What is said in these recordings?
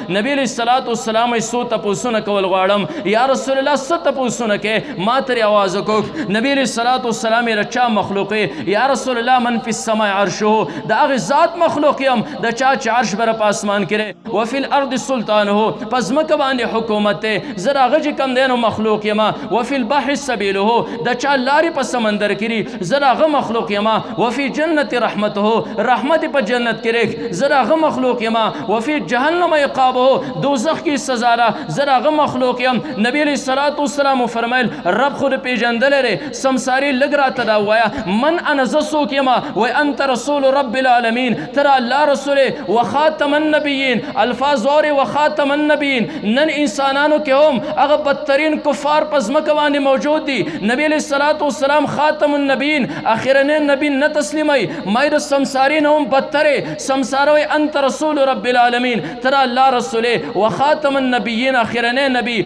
نبی علیہ الصلوۃ والسلام سو تپوسونه کول غواړم یا رسول الله ست تپوسونه کې ما تر आवाज وکړ نبی علیہ الصلوۃ والسلام رچا مخلوق یا رسول الله من فی السماء عرشه دا هغه ذات مخلوق یم د چا چې عرش بر په اسمان کې وفي الارض سلطانه پس مکه باندې حکومت زرا غج کم دینو مخلوق یما وفي البحر سبيله د چا لاري په سمندر کې زرا غ مخلوق یما وفي جنت رحمته رحمت په جنت کې زرا غ مخلوق یما وفي جهنم عقابه دوزخ کی سزا را زرا غ مخلوق یم نبی علیہ الصلوۃ والسلام فرمایل رب خود پیجندل لري سمساری لګ را تدا وایا من انا زسو کما و انت رسول رب العالمین ترى الله رسول وخاتم النبیین الفاظ اور وخاتم النبیین نن انسانانو کې هم هغه بدترین کفار پزمک باندې موجود دي نبی علیہ الصلوۃ والسلام خاتم النبیین اخرنه نبی نه تسلیمای مایر سمسارین هم بدتره سمساروي انت رسول رب العالمین ترى الله رسول وخاتم النبیین اخرنه نبی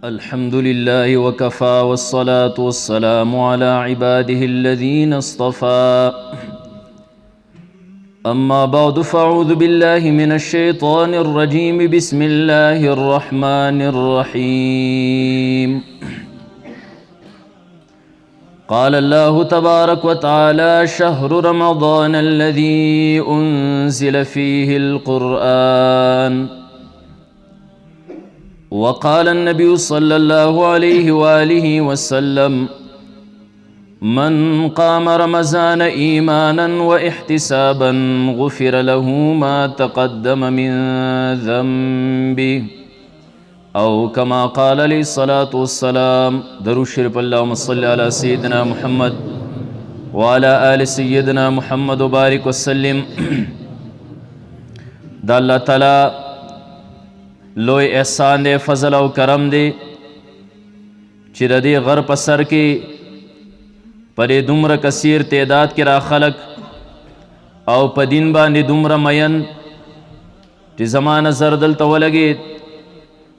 الحمد لله وكفى والصلاة والسلام على عباده الذين اصطفى أما بعد فأعوذ بالله من الشيطان الرجيم بسم الله الرحمن الرحيم قال الله تبارك وتعالى شهر رمضان الذي أنزل فيه القرآن وقال النبي صلى الله عليه وآله وسلم من قام رمضان إيمانا واحتسابا غفر له ما تقدم من ذنبه أو كما قال عليه الصلاة والسلام درود شریف اللهم صل على سيدنا محمد وعلى آل سيدنا محمد وبارك وسلم دا اللہ تعالی لوی احسان دے فضل او کرم دے چې د دې غر په سر کې پرې دومره کثیر تعداد کې را خلق او په دین باندې دومره مین چې زما نظر دلته ولګېد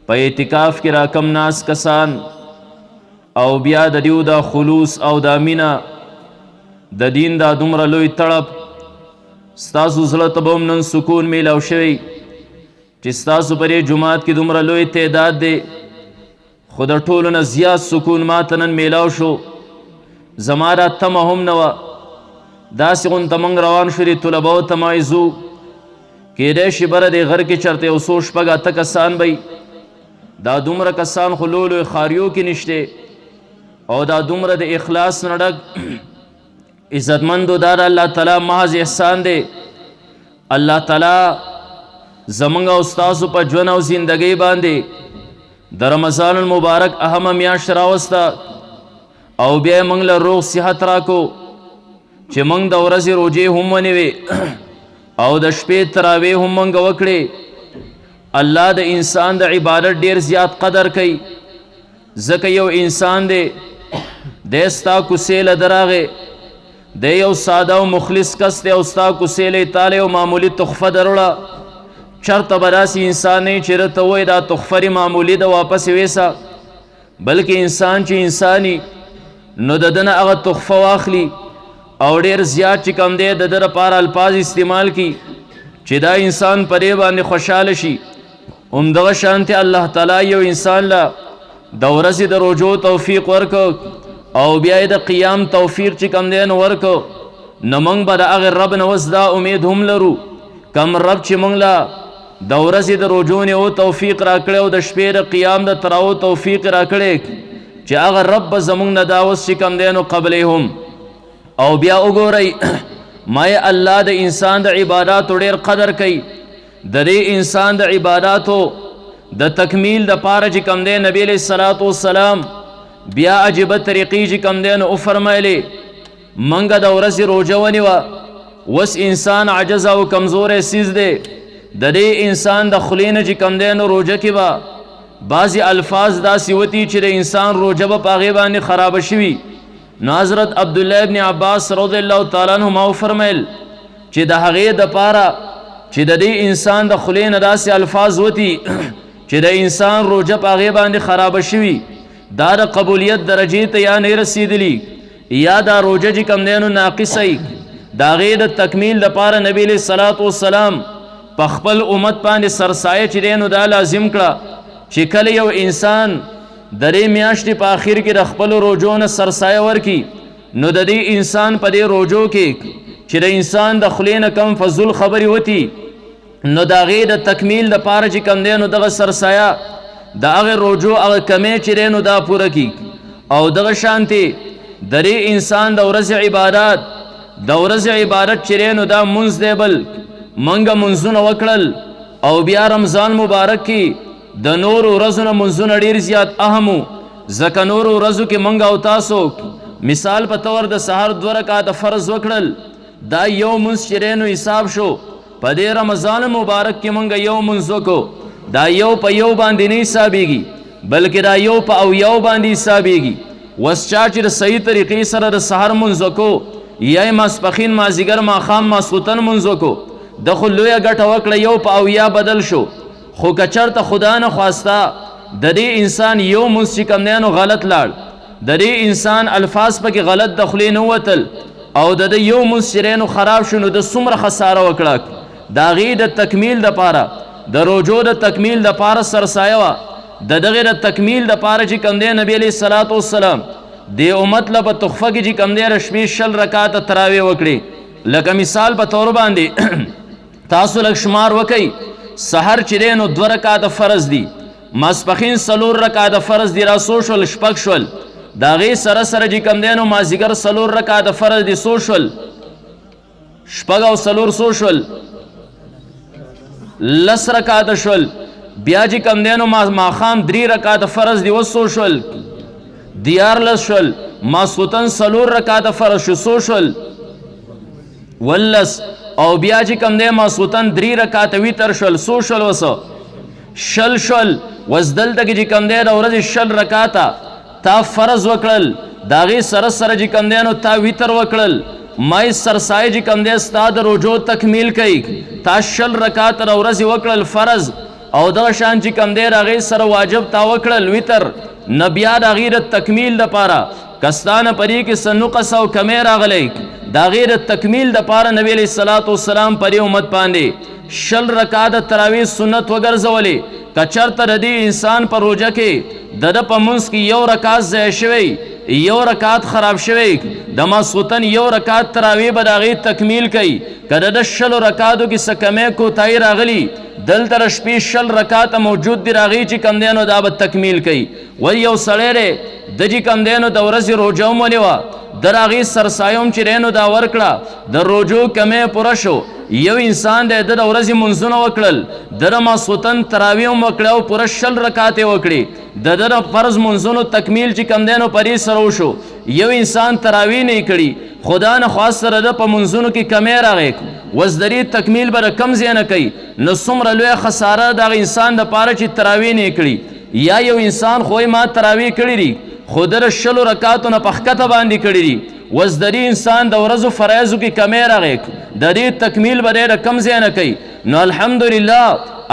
په اعتکاف کې را کم ناس کسان او بیا د دیو دا خلوص او دا مینا د دین دا دومره لوی تړپ ستاسو زړه ته به هم نن سکون میلاو شوی چې ستاسو پرې جماعت کې دومره لوی تعداد دی خو د ټولو نه زیات سکون ما ته نن میلاو شو زما را تمه هم نه وه داسې غونته موږ روان شو دې طلباو ته مایزو کیدای شي بره دې غر کې چېرته یو څو شپږ اته کسان به دا دومره کسان خو لوی لوی ښاریو کې نشته او دا دومره د اخلاص نه ډک عزتمندو دا د الله تعالی محض احسان دی الله تعالی زمونږ او ستاسو په ژوند او زندګۍ باندې د رمضان المبارک اهمه میاشت راوسته او بیا یې موږ له روغ صحت راکو چې موږ د ورځې روجې هم ونیوې او د شپې تراویح هم موږ وکړې الله د انسان د عبادت ډیر زیات قدر کوي ځکه یو انسان دی دی ستا کوڅې له درغې دی یو ساده او مخلص کس دی او ستا کوڅې له تاله یو معمولي تحفه دروړه چرته به داسې انسان نه چې راته وایي دا تحفه معمولي ده واپس ویسه بلکې انسان چې انساني نو د ده نه هغه تحفه واخلي او ډېر زیات چې کوم دی د ده لپاره الفاظ استعمال کړي چې دا انسان په دې باندې خوشحاله شي همدغه شانتې الله تعالی یو انسان له د ورځې د روجو توفیق ورکړ او بیا یې د قیام توفیق چې کوم دی نو ورکړ نو موږ به د هغې رب نه اوس دا امید هم لرو کم رب چې موږ له د ورځې د روجو نه او توفیق راکړی او د شپې د قیام د تراو توفیق راکړی چې هغه رب به زموږ نه دا اوس چې کوم دی نو قبلی هم او بیا وګورئ ما الله د انسان د عباداتو ډېر قدر کوي د دې انسان د عباداتو د تکمیل د پاره چې کوم دی نبی علیہ الصلوۃ والسلام بیا عجیبه طریقې چې کوم دی نو وفرمایلې منګه د ورځې روجه ونیوه وس انسان عجز او کمزوری سیز دی د دې انسان د خولې نه چې کوم دی نو روجه کې به بعضې الفاظ داسې وتي چې د انسان روجه به په هغې باندې خرابه شوي نو حضرت عبدالله ابن عباس رضی الله تعالی عنهما وفرمیل چې د هغې دپاره چې د دې انسان د خولې نه داسې الفاظ وتي چې د انسان روجه په هغې باندې خرابه شوي دا د قبولیت درجې ته یا نه رسیدلی یا دا روجه چې کوم دی نو ناقصه ای د هغې د تکمیل دپاره نبی علیه الصلاة والسلام په خپل امت باندې سرسایه چې دی نو دا لازم کړه چې کله یو انسان د دې میاشتې په آخر کې د خپلو روجو نه سرسایه ورکړي نو د دې انسان په دې روجو کې چې د انسان د خولې نه کم فضول خبرې وتي نو د هغې د تکمیل دپاره چې کوم دی نو دغه سرسایه د هغې روجو هغه کمی چې دی نو دا پوره کړي او دغه شانتې د دې انسان د ورځې عبادات د ورځې عبادت چې دی نو دا منځ دی بل منګه منځونه وکړل او بیا رمضان مبارک کې د نورو ورځو نه منځونه ډېر زیات اهم وو ځکه نورو ورځو کې موږ او تاسو مثال په طور د سهار 2 رکعاته فرض وکړل دا یو منځ چې دی نو حساب شو په دې رمضان مبارک کې موږ یو منځ وکړو دا یو په یو باندې نه حسابېږي بلکې دا یو په او یو باندې حسابېږي وس چا چې د صحیح طریقې سره د سهار منځ وکړو یا یې ماسپښین مازدیګر ماښام ماسخوتن منځ وکړو د خو لویه ګټه وکړه یو په اویا بدل شو خو که چېرته خدا نه خواسته د دې انسان یو منځ چې کوم دی نو غلط لاړ د دې انسان الفاظ پکې غلط د خولې نه وتل او د ده یو منځ چې دی نو خراب شو نو د څومره خساره وکړه د هغې د تکمیل دپاره د روجو د تکمیل دپاره سرسایه وه د دغې د تکمیل دپاره چې کوم دی نبی علیه الصلاة والسلام دې امت له په تحفه کې چې کوم دی د شپې 20 رکعاته تراویح وکړي لکه مثال په طور باندې تاسو لږ شمار وکئ سحر چې دی نو 2 رکعاته فرض دي ماسپښین 4 رکعاته فرض دي را څو شول 6 شول د هغې سره سره چې کوم دی نو مازدیګر 4 رکعاته فرض دي څو شول 6 او 4 څو شول 10 رکعاته شول بیا چې کوم دی نو ماښام 3 رکعاته فرض دي اوس څو شول 14 شول ماسخوتن 4 رکعاته فرض شو څو شول 18 او بیا چې کوم دی ماسخوتن 3 رکعاته ویتر شول څو شول وسه شل شول وس دلته کې چې کوم دی د ورځې 20 رکعاته تا فرض وکړل د هغې سره سره چې کوم دی نو تا ویتر وکړل مای سرسایه چې کوم دی ستا د روجو تکمیل کوي تا 20 رکعاته د ورځې وکړل فرض او دغه شان چې کوم دی د هغې سره واجب تا وکړل ویتر نه بیا د هغې د تکمیل دپاره کستانه پرې کې څه نقص او کمی راغلی د هغې د تکمیل دپاره نبی علیه الصلاة والسلام پر امت باندې 20 رکعاته تراویح سنت وګرځولې که چېرته د دې انسان په روژه کې د ده په منځ کې یو رکعت ضایع شوی یو رکعت خراب شوی د ماسخوتن یو رکعت تراویح به د هغې تکمیل کوي که د ده 20 رکعاتو کې څه کمی کوتاهي راغلي دلته د شپې 20 رکعاته موجود دي د هغې چې کوم دی نو دا به تکمیل کوي ول یو سړی دی د چې کوم دی نو د ورځې روژه هم ونیوه د هغې سرسایه هم چې دی نو دا ورکړه د روژو کمی پوره شو یو انسان دی د ورځې منځونه وکړل د ماسخوتن تراویح هم وکړه او پوره 20 رکعاتې وکړې د ده د فرض منځونو تکمیل چې کوم دی نو پرې سره وشو یو انسان تراویح نه کړي خدا نه خواست سره د په منځونو کې کمی راغی وس د دې تکمیل به د کم ځای نه کوي نو څومره لویه خساره د هغه انسان دپاره چې تراویح نه کړي یا یو انسان خو ما تراویح کړي دي خو د 20 رکعاتو نه په ښکته باندې کړي دي وس د دې انسان د ورځو فرایضو کې کمی راغی د دې تکمیل به دی د کم ځای نه کوي نو الحمدلله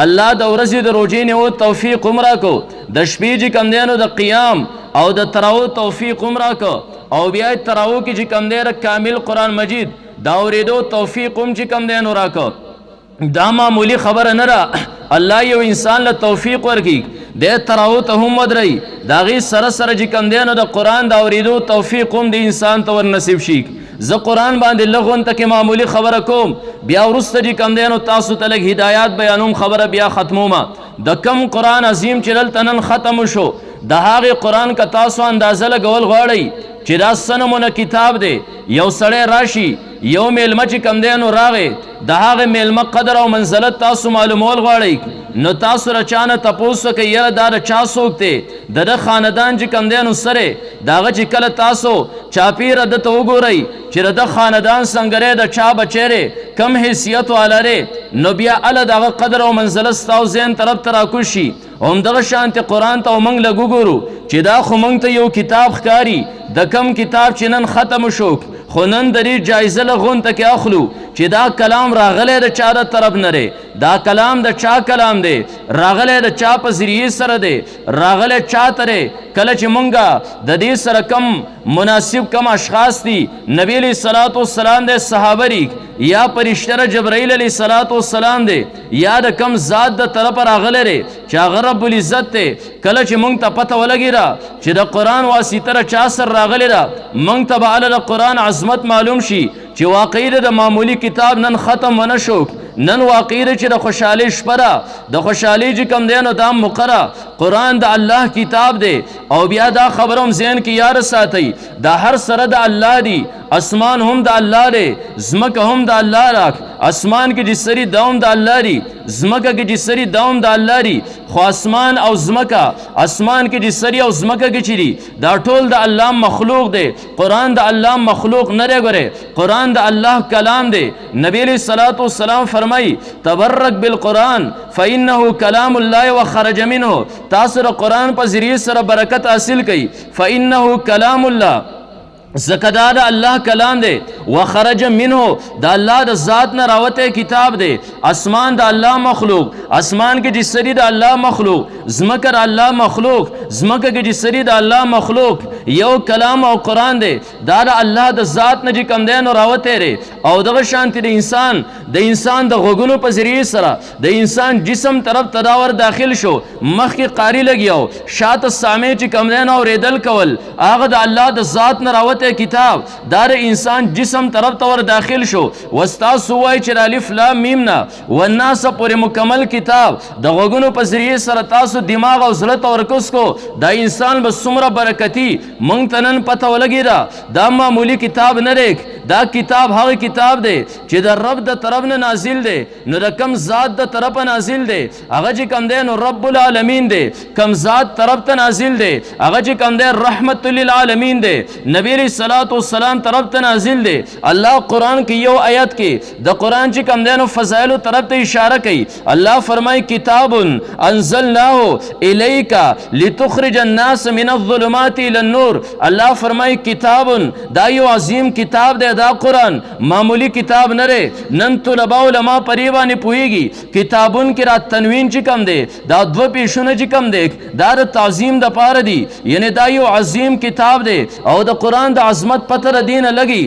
الله د ورځې د روژې نیو توفیق هم راکړو د شپې چې کوم دی نو د قیام او د تراوح توفیق هم راکړو او بیا تراوح کې چې کوم دی کامل قرآن مجید دا اورېدو توفیق هم چې کوم دی نو راکړو دا معمولی خبره نه ده الله یو انسان له توفیق ورکړي د تراوح ته هم ودرئ د هغې سره سره چې کوم دی نو د قرآن د اورېدو توفیق هم د انسان ته ور نصیب شي زه قرآن باندې لږ غونته کې معمولی خبره کوم بیا وروسته چې کوم دی نو تاسو ته لږ هدایات بیانوم خبره بیا ختمومه د کم قرآن عظیم چې دلته نن ختم شو د هغې قرآن که تاسو اندازه لګول غواړئ چې دا څه نمونه کتاب دی یو سړی راشي یو میلمه چې کوم دی نو راغی د هغه میلمه قدر او منزلت تاسو معلومول غواړئ نو تاسو له چا نه تپوس وکئ یاره دا د چا څوک دی د ده خاندان چې کوم دی نو سره د هغه چې کله تاسو چاپیره ده ته وګورئ چې د ده خاندان څنګه دی د چا بچی دی کم حیثیت والا دی نو بیا هله د هغه قدر او منزلت ستاسو ذهن طرف ته راکوز شي همدغه شانتې قرآن ته موږ لږ وګورو چې دا خو موږ ته یو کتاب ښکاري د کم کتاب چې نن ختم شو خو نن د دې جایزه له غونته کې اخلو چې دا کلام راغلی د چا د طرف نه دی، دا کلام د چا کلام دی، راغلی د چا په ذریعې سره دی، راغلی چا ته دی. کله چې مونږه د دې سره کم مناسب کم اشخاص دي، نبی علیه الصلاۃ والسلام دی، صحابه دي، یا فرشته جبرائیل علیه الصلاۃ والسلام دی، یا د کم ذات د طرفه راغلی دی چې هغه رب العزت دی. کله چې مونږ ته پته ولګي را چې د قرآن واسطه چا سره راغلی ده، مونږ ته به د قرآن عظمت معلوم شي چې واقعي د معمولی کتاب نن ختم ونه شو، نن واقعي چې د خوشحالۍ شپه ده، د خوشحالۍ چې کوم دی نو دا مقره قرآن د الله کتاب دی. او بیا دا خبره هم ذهن کې یاد ساتئ، دا هر سره د الله دی، اسمان هم د الله دی، ځمکه هم د الله راک، اسمان کې جسری دوم د الله دی، ځمکه کې جسری دوم د الله دی. خو اسمان او ځمکه، اسمان کې جسری او ځمکه کې چری دا ټول د الله مخلوق دی، قرآن د الله مخلوق نه دی. ګوره قرآن د الله کلام دی. نبی علیہ الصلوۃ والسلام فرمای تبرک بالقرآن فإنه کلام الله وخرج منه، تاسو د قرآن په ذریعے سره برکت حاصل کړئ، فإنه کلام الله، زکدا دا اللہ کلام دے، وخرج منه دا اللہ دا ذات نہ راوتے کتاب دے. اسمان دا اللہ مخلوق، اسمان کے جسری دا اللہ مخلوق، زمکر اللہ مخلوق، زمکر کے جسری دا اللہ مخلوق، یو کلام او قرآن دے، دا دا اللہ دا ذات نہ جی کم دے نو راوتے رے. او دا شانتی دا انسان دا غگنو پا ذریعے سرا دا انسان جسم طرف تداور داخل شو، مخ کی قاری لگیاو، شات السامے چی کم دے نو ریدل کول، آغا دا اللہ دا ذات نہ راوتے کتاب دار انسان جسم طرف تور داخل شو. وستا سوای چې الف لام میم نا والناس پورې مکمل کتاب د غوګونو په ذریعے سره تاسو دماغ او زړه تور کوس کو، دا انسان به څومره برکتی مونږ ته نن پته ولګی دا معمولی کتاب نه دی، دا کتاب هغه کتاب دی چې د رب د طرف نه نازل دی. نو د کم ذات د طرف نازل دی هغه چې کم دی نو رب العالمین دی، کم ذات طرف ته نازل دی هغه چې کم دی رحمت للعالمین دی، نبی علیہ الصلوۃ والسلام طرف ته نازل دی. الله قرآن کې یو آیت کې د قرآن چې کم دی نو فضائل طرف ته اشاره کوي. الله فرمای کتاب انزلناه الیک لتخرج الناس من الظلمات الى النور. الله فرمای کتاب دا یو عظیم کتاب دی، دا قرآن معمولی کتاب نه دی. نن طلباء علما پریوانی پوهیږي کتابون کې را تنوین چې کم دی دا دو پیشونه چې کم دی دا د تعظیم د پاره دی، یعنی دا یو عظیم کتاب دی. او د قرآن د عظمت پتر دین لگی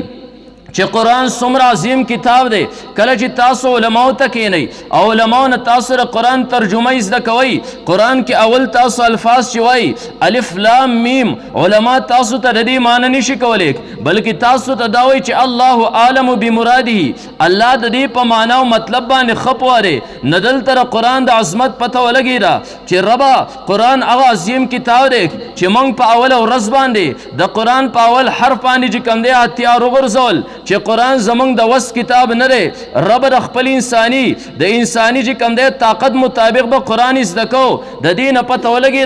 چې قرآن څومره عظیم کتاب دی. کله چې تاسو علماء ته کینئ او علماء نه تاسو د قرآن ترجمه زده کوئ، قرآن کې اول تاسو الفاظ چې وایي الف لام میم، علماء تاسو ته د دې معنی نشي کولی، بلکې تاسو ته دا وایي چې الله عالم بمراده، الله د دې په معنا او مطلب باندې ښه پوه دی. نه دلته د قرآن د عظمت پته ولګي دا چې ربا قرآن هغه عظیم کتاب دی چې موږ په اول ورځ باندې د قرآن په اول حرف باندې چې کوم دی اتیا وګرځول چې قرآن زمونږ د وس کتاب نه دی. رب د خپل انسانی چې کم دی طاقت مطابق به قرآن زده کو، د دې نه پته ولګي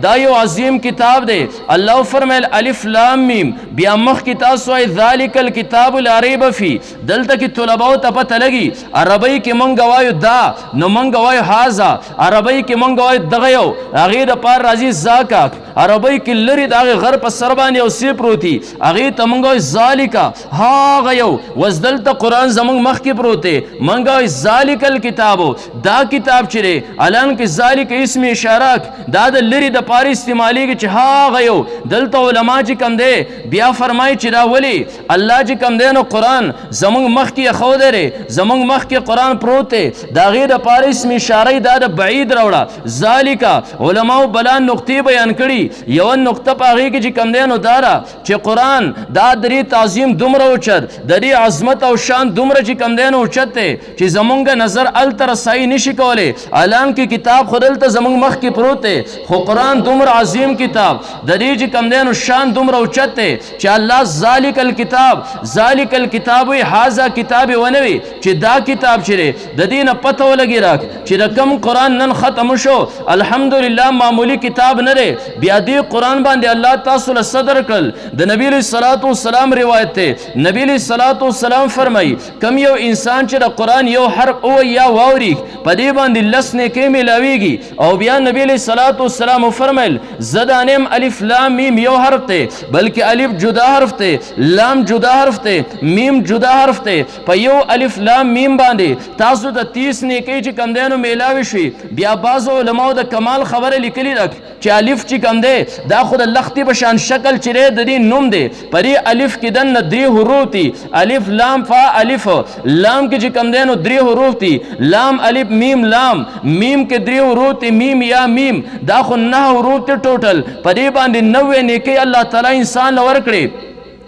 دا یو عظیم کتاب دی. الله فرمایل الف لام میم، بیا مخکې تاسو وایي ذالک الکتاب لا ریب فی، دلته کې طلباو ته پته لګي عربی کې مونږ وایو دا نو مونږ وایو هازا، عربی کې مونږ وایو دغه یو هغې دپاره راځي زاکاک، عربی کې لرې د هغې غر په سر باندې یو سی پروتي هغې ته مونږ وایو ذالکا هاغه یو. وس دلته قرآن زمونږ مخکې پروت دی، مونږ وایو ذالک الکتابو، دا کتاب چې دی الان کې ذالک اسم اشاره دا د لرې دپاره استعمالیږي چې هاغه یو. دلته علما چې کم دی بیا فرمایي چې دا ولې الله چې کم دی نو قرآن زمونږ مخکې ایښودی دی، زمونږ مخکې قرآن پروت دی، د هغې دپاره اسم اشاره دا د بعید راوړه ذالکا. علماو بلا نقطې بیان کړي، یوه نقطه په هغې کې چې کم دی نو دا ده چې قرآن دا د دې تعظیم دومره اوچت، د دې عظمت او شان دومره چې کم دی نو اوچت دی چې زمونږ نظر هلته رسایي نشي کولی. الان کې کتاب خو دلته زمونږ مخکې پروت دی، خو قرآن دومره عظیم کتاب د دې چې کم دی نو شان دومره اوچت دی چې الله ذالک الکتاب، ذالک الکتاب وی هذا کتاب ونه وي چې دا کتاب چې دی د دې نه پته ولګي چې د کم قرآن نن ختم شو الحمدلله معمولی کتاب نه دی. بیا دې قرآن باندې الله تاسو له صدر کړل. د نبی علیہ الصلوۃ والسلام روایت دی، نبی علیہ والسلام فرمای کم یو انسان چې د قرآن یو حرف او یا واوري په دې باندې 10 نیکۍ میلاویږي. او بیا نبی علیه الصلاۃ والسلام فرمایل زه دا نیم الف لام میم یو حرف دی بلکې الف جدا حرف دی، لام جدا حرف دی، میم جدا حرف دی. په یو الف لام میم باندې تاسو د 30 نیکۍ چې کم دی نو میلاوي شي. بیا بعضو علماو د کمال خبره لیکلي ده چې الف چې کم دی دا خو د لختې په شان شکل چې دی د دې نوم دی. په دې الف کې دننه 3 حروف دي، الف لام فا الف. لام کې چې کم دی نو 3 حروف دي، لام الف میم لام. میم کې 3 حروف دي، میم یا میم. دا خو 9 حروف دي ټوټل. په دې باندې 90 نیکۍ الله تعالی انسان ورکړي.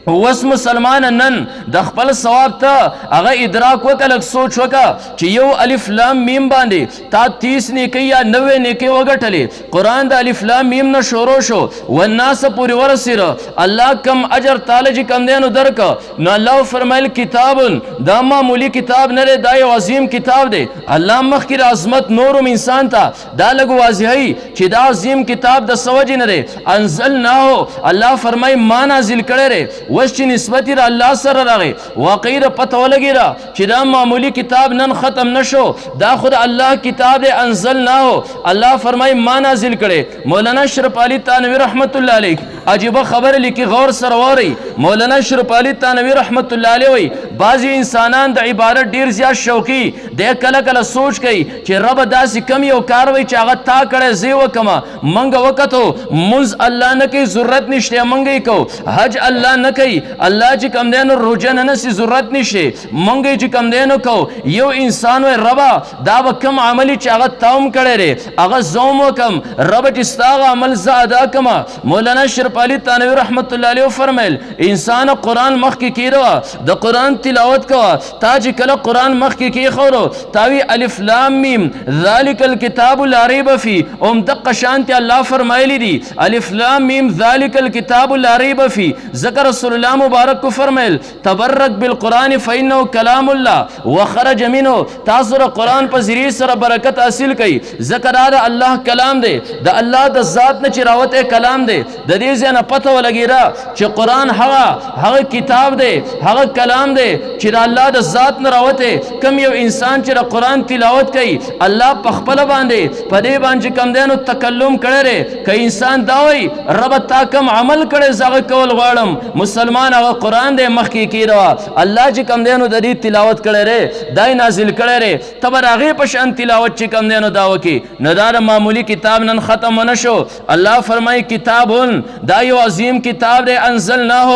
وس مسلمان نن د خپل ثواب ته هغه ادراک وکړه، سوچ وکړه چې یو الف لام میم باندې تا 30 نیکۍ یا 90 نیکۍ وګټلې. قرآن د الف لام میم نه شروع شو والناس پورې ورسېره. الله کم اجر تعالی چې کم دی نو درکه. نو الله فرمایل کتاب دا معمولی کتاب نه دی، دا یو عظیم کتاب دی. الله مخکې د عظمت نورم انسان ته دا لږ واضحوي چې دا عظیم کتاب د څه وجې نه دی. انزلناه الله فرمایي ما نازل کړی دی. وس چې نسبت را الله سره راغی واقعي د پته ولګېده چې دا معمولی کتاب نن ختم نشو، دا خود الله کتاب دی. انزلناه الله فرمایي ما نازل کړی. مولانا اشرف علي تانوي رحمت الله علیه عجیبه خبر لیکي، غور سره واورئ. مولانا اشرف علي تانوي رحمت الله علیه وایي بعضې انسانان د عبادت ډېر زیات شوقي دی، کله کله سوچ کوي چې ربه داسې کم یو کار وایي چې هغه تا کړی زه یې وکړمه. موږ وکتو مونځ الله نه کوي، ضرورت نشته، موږ یې کوو. حج الله نه کوي، الله چې کم دی نو روژه نه نیسي، ضرورت نشته، موږ یې چې کم دی نو کوو. یو انسان وایي ربه دا به کوم عملي چې هغه تا هم کړی دی هغه زه هم وکړم، ربه چې ستا هغه عمل زه ادا کړمه. مولانا اشرف علي تانوي رحمت الله علیه فرمیل انسان قرآن مخکې کېږه، د قرآن تلاوت کوه. تا چې کله قرآن مخکې کېښودو تاوی الف لام میم ذلک الکتاب لا ریب فیه، همدقه شانتې الله فرمایلی دي الف لام میم ذلک الکتاب لا ریب فیه. ذکر رسول الله مبارک کو فرمیل تبرک بالقرآن فإنه کلام الله وخرج منه. تاسو د قرآن په ذریعې سره برکت حاصل کړئ، ځکه دا د الله کلام دی، د الله د ذات نه چې راوتی کلام دی. د دې ځای نه پته ولګېده چې قرآن هغه کتاب دی، هغه کلام دی چې د الله د ذات نه راوتی. کم یو انسان چې د قرآن تلاوت کوي الله په خپله باندې په دې باندې کم دی نو تکلم کړی دی. که انسان دا وایي ربه تا کم عمل کړی زه هغه کول غواړم، مسلمان هغه قرآن دی مخکې کېږه. الله چې کم دی نو د دې تلاوت کړی دی، دا یې نازل کړی دی. ته به د هغې په شان تلاوت چې کم دی نو دا وکړي. نو دا د معمولي کتاب نن ختم ونه شو. الله فرمایي کتابون دا یو عظیم کتاب دی. انزلناه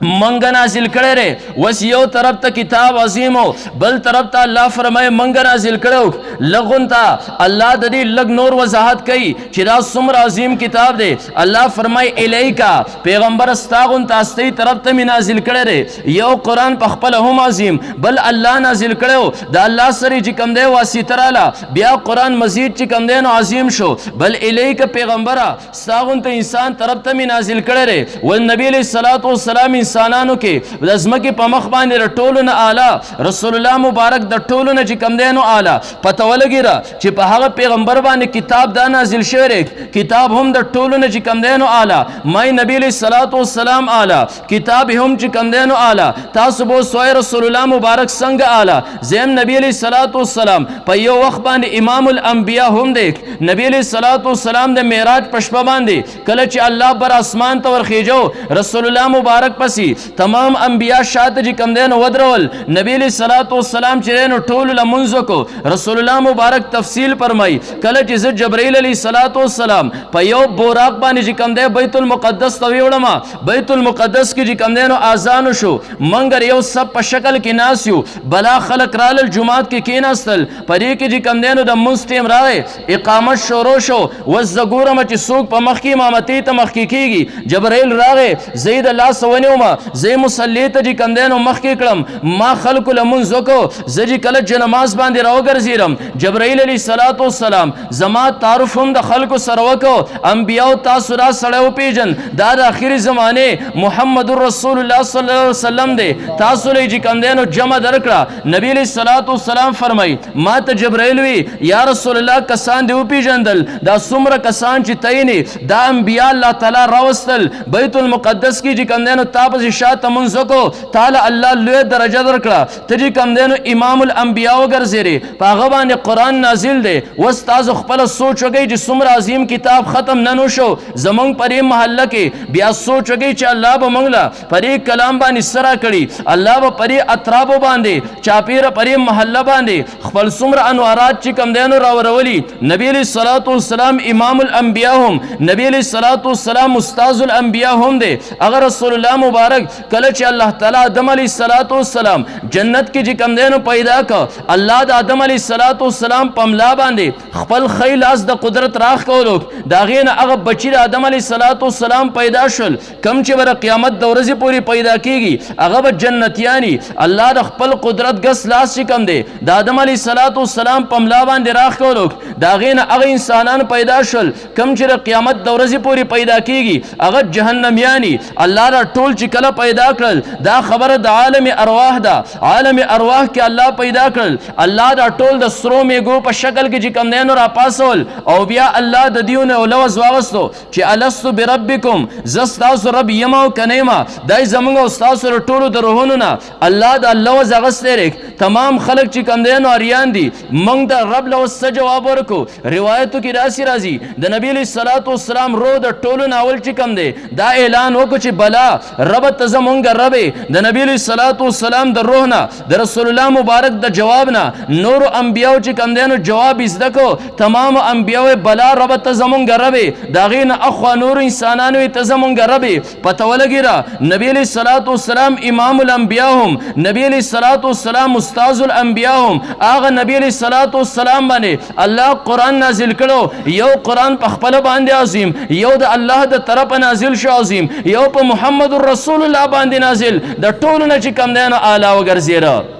منګ نازل کړی دی. وس یو طرف ته کتاب عظیم و، بل طرف ته الله فرمایي منګ نازل کړو. لغون ته الله د دې لږ نور وضاحت کوي چې دا څومره عظیم کتاب دی. الله فرمایي الیکا پیغمبر ستا غونته استۍ طرف ته مې نازل کړی دی. یو قرآن په خپله هم عظیم، بل الله نازل کړی د الله سره چې کوم دی واسطه راله، بیا قرآن مزید چې کوم دی نو عظیم شو. بل الیکا پیغمبره ستا غونته انسان طرف ته مې نازل کړی دی. والنبي علیه الصلاۃ والسلام انسانانو کې د ځمکې په مخ باندې د ټولو نه اعلی رسول الله مبارک د ټولو نه چې کم دی نو اعلی. پته ولګېده چې په هغه پیغمبر باندې کتاب دا نازل شوی دی، کتاب هم د ټولو نه چې کم دی نو اعلی. مای نبی علیه الصلاۃ والسلام اعلی، کتاب هم چې کم دی نو اعلی. تاسو به سوای رسول الله مبارک څنګه اعلی. زم نبی علیه الصلاۃ والسلام په یو وخت باندې امام الانبیا هم دی. نبی علیه الصلاۃ والسلام د معراج په شپه باندې کله چې الله بر اسمان ته ورخېجو رسول الله مبارک پس تمام انبیاء شاته چې کم دی نو ودرول. نبی علیه الصلاۃ والسلام چې نو ټولو لمونځ وکړو. رسول الله مبارک تفصیل فرمایي کله چې زه جبرائیل علیه الصلاۃ والسلام په یو بوراق باندې چې کم دی بیت المقدس ته ویوړم، بیت المقدس کې چې کم دی نو اذان شو، منګر یو سب په شکل کې ناس یو، بلا خلق رالل جماعت کې کېناستل. په دې کې چې کم دی نو د مونځ ټیم راغی، اقامت شروع شو. وس زه ګورم چې څوک په مخکې امامتۍ ته مخکې کېږي. جبرائیل راغی، زه یې د لاس ونیوم، زه مصلی ته چې کم دی نو مخکې کړم. ما خلکو لمونځ وکړو. زه چې کله چې نماز باندې راوګرځېدم جبرائیل علیه الصلاۃ والسلام زما تعارف هم د خلکو سره وکړو. انبیاو تاسو را سړی وپېژن دا د اخري زمانې محمد رسول الله صلی الله علیه وسلم دی، تاسو له چې کم دی نو جمع درکړه. نبی علیه الصلاۃ والسلام فرمایي ما ته جبرائیل وی یا رسول الله کسان دی وپېژندل، دا څومره کسان چې تعینې دا انبیا الله تعالی راوستل بیت المقدس کې چې کم دی نو تا دغسې شاته مونځ وکړو تاله الله لویه درجه درکړه ته چې کوم دی نو امام الانبیا وګرځېدې په هغه باندې قرآن نازل دی اوس تاسو خپله سوچ وکئ چې څومره عظیم کتاب ختم نه شو زمونږ په دې محله کې بیا سوچ وکئ چې الله به موږ له په دې کلام باندې څه راکړي الله به په دې اطرافو باندې چاپېره په دې محله باندې خپل څومره انوارات چې کوم دی نو راورولي نبي علیه الصلاة والسلام امام الانبیا هم نبی علیه الصلاة والسلام استاذ الانبیا هم دی هغه رسول الله مبارک کله چې الله تعالی آدم علیه الصلاة والسلام جنت کې چې کوم دی نو پیدا کړ الله د آدم علیه الصلاة والسلام په ملا باندې خپل ښی لاس د قدرت راخ کولو د هغې نه هغه بچي د آدم علیه الصلاة والسلام پیدا شول کوم چې به د قیامت د ورځې پورې پیدا کېږي هغه به جنتیاني الله د خپل قدرت ګس لاس چې کوم دی د آدم علیه الصلاة والسلام په ملا باندې راخ کولو د هغې نه هغه انسانان پیدا شول کوم چې د قیامت د ورځې پورې پیدا کېږي هغه جهنمیاني الله دا ټول چې کله پیدا کړل دا خبره د عالم ارواح ده عالم ارواح کې الله پیدا کړل الله دا ټول د سرو میږو په شکل کې چې کوم دی نو راپاسول او بیا الله د دیو نه لوز واغستو چې الستو بربکم زه ستاسو رب یم او که نه یم دا زموږ او ستاسو د ټولو د روحونو نه الله دا لوز اغستی دی تمام خلک چې کوم دی نو اریان دي موږ د رب لوز څه جواب ورکړو روایتو کې داسې راځي د نبي علیه الصلاة والسلام رو د ټولو ناول چې کوم دی دا اعلان وکړو چې بلا رب ته زمونږ رب د نبي علیه الصلاة والسلام د روح نه د رسول الله مبارک د جواب نه نورو انبیاو چې کوم دی نو جواب زده کو تمام انبیاو بلا رب ته زمونږ رب د هغې نه اخوا نورو انسانانو ته زمونږ رب پته ولګېره نبي علیه الصلاة والسلام امام الانبیا هم نبي علیه الصلاة والسلام استاذ الانبیا هم هغه نبي علیه الصلاة والسلام باندې الله قرآن نازل کړو یو قرآن په خپله باندې عظیم یو د الله د طرفه نازل شو عظیم یو په محمد رسول الله باندې نازل د ټولو نه چې کوم دی نو اعلی وګرځېده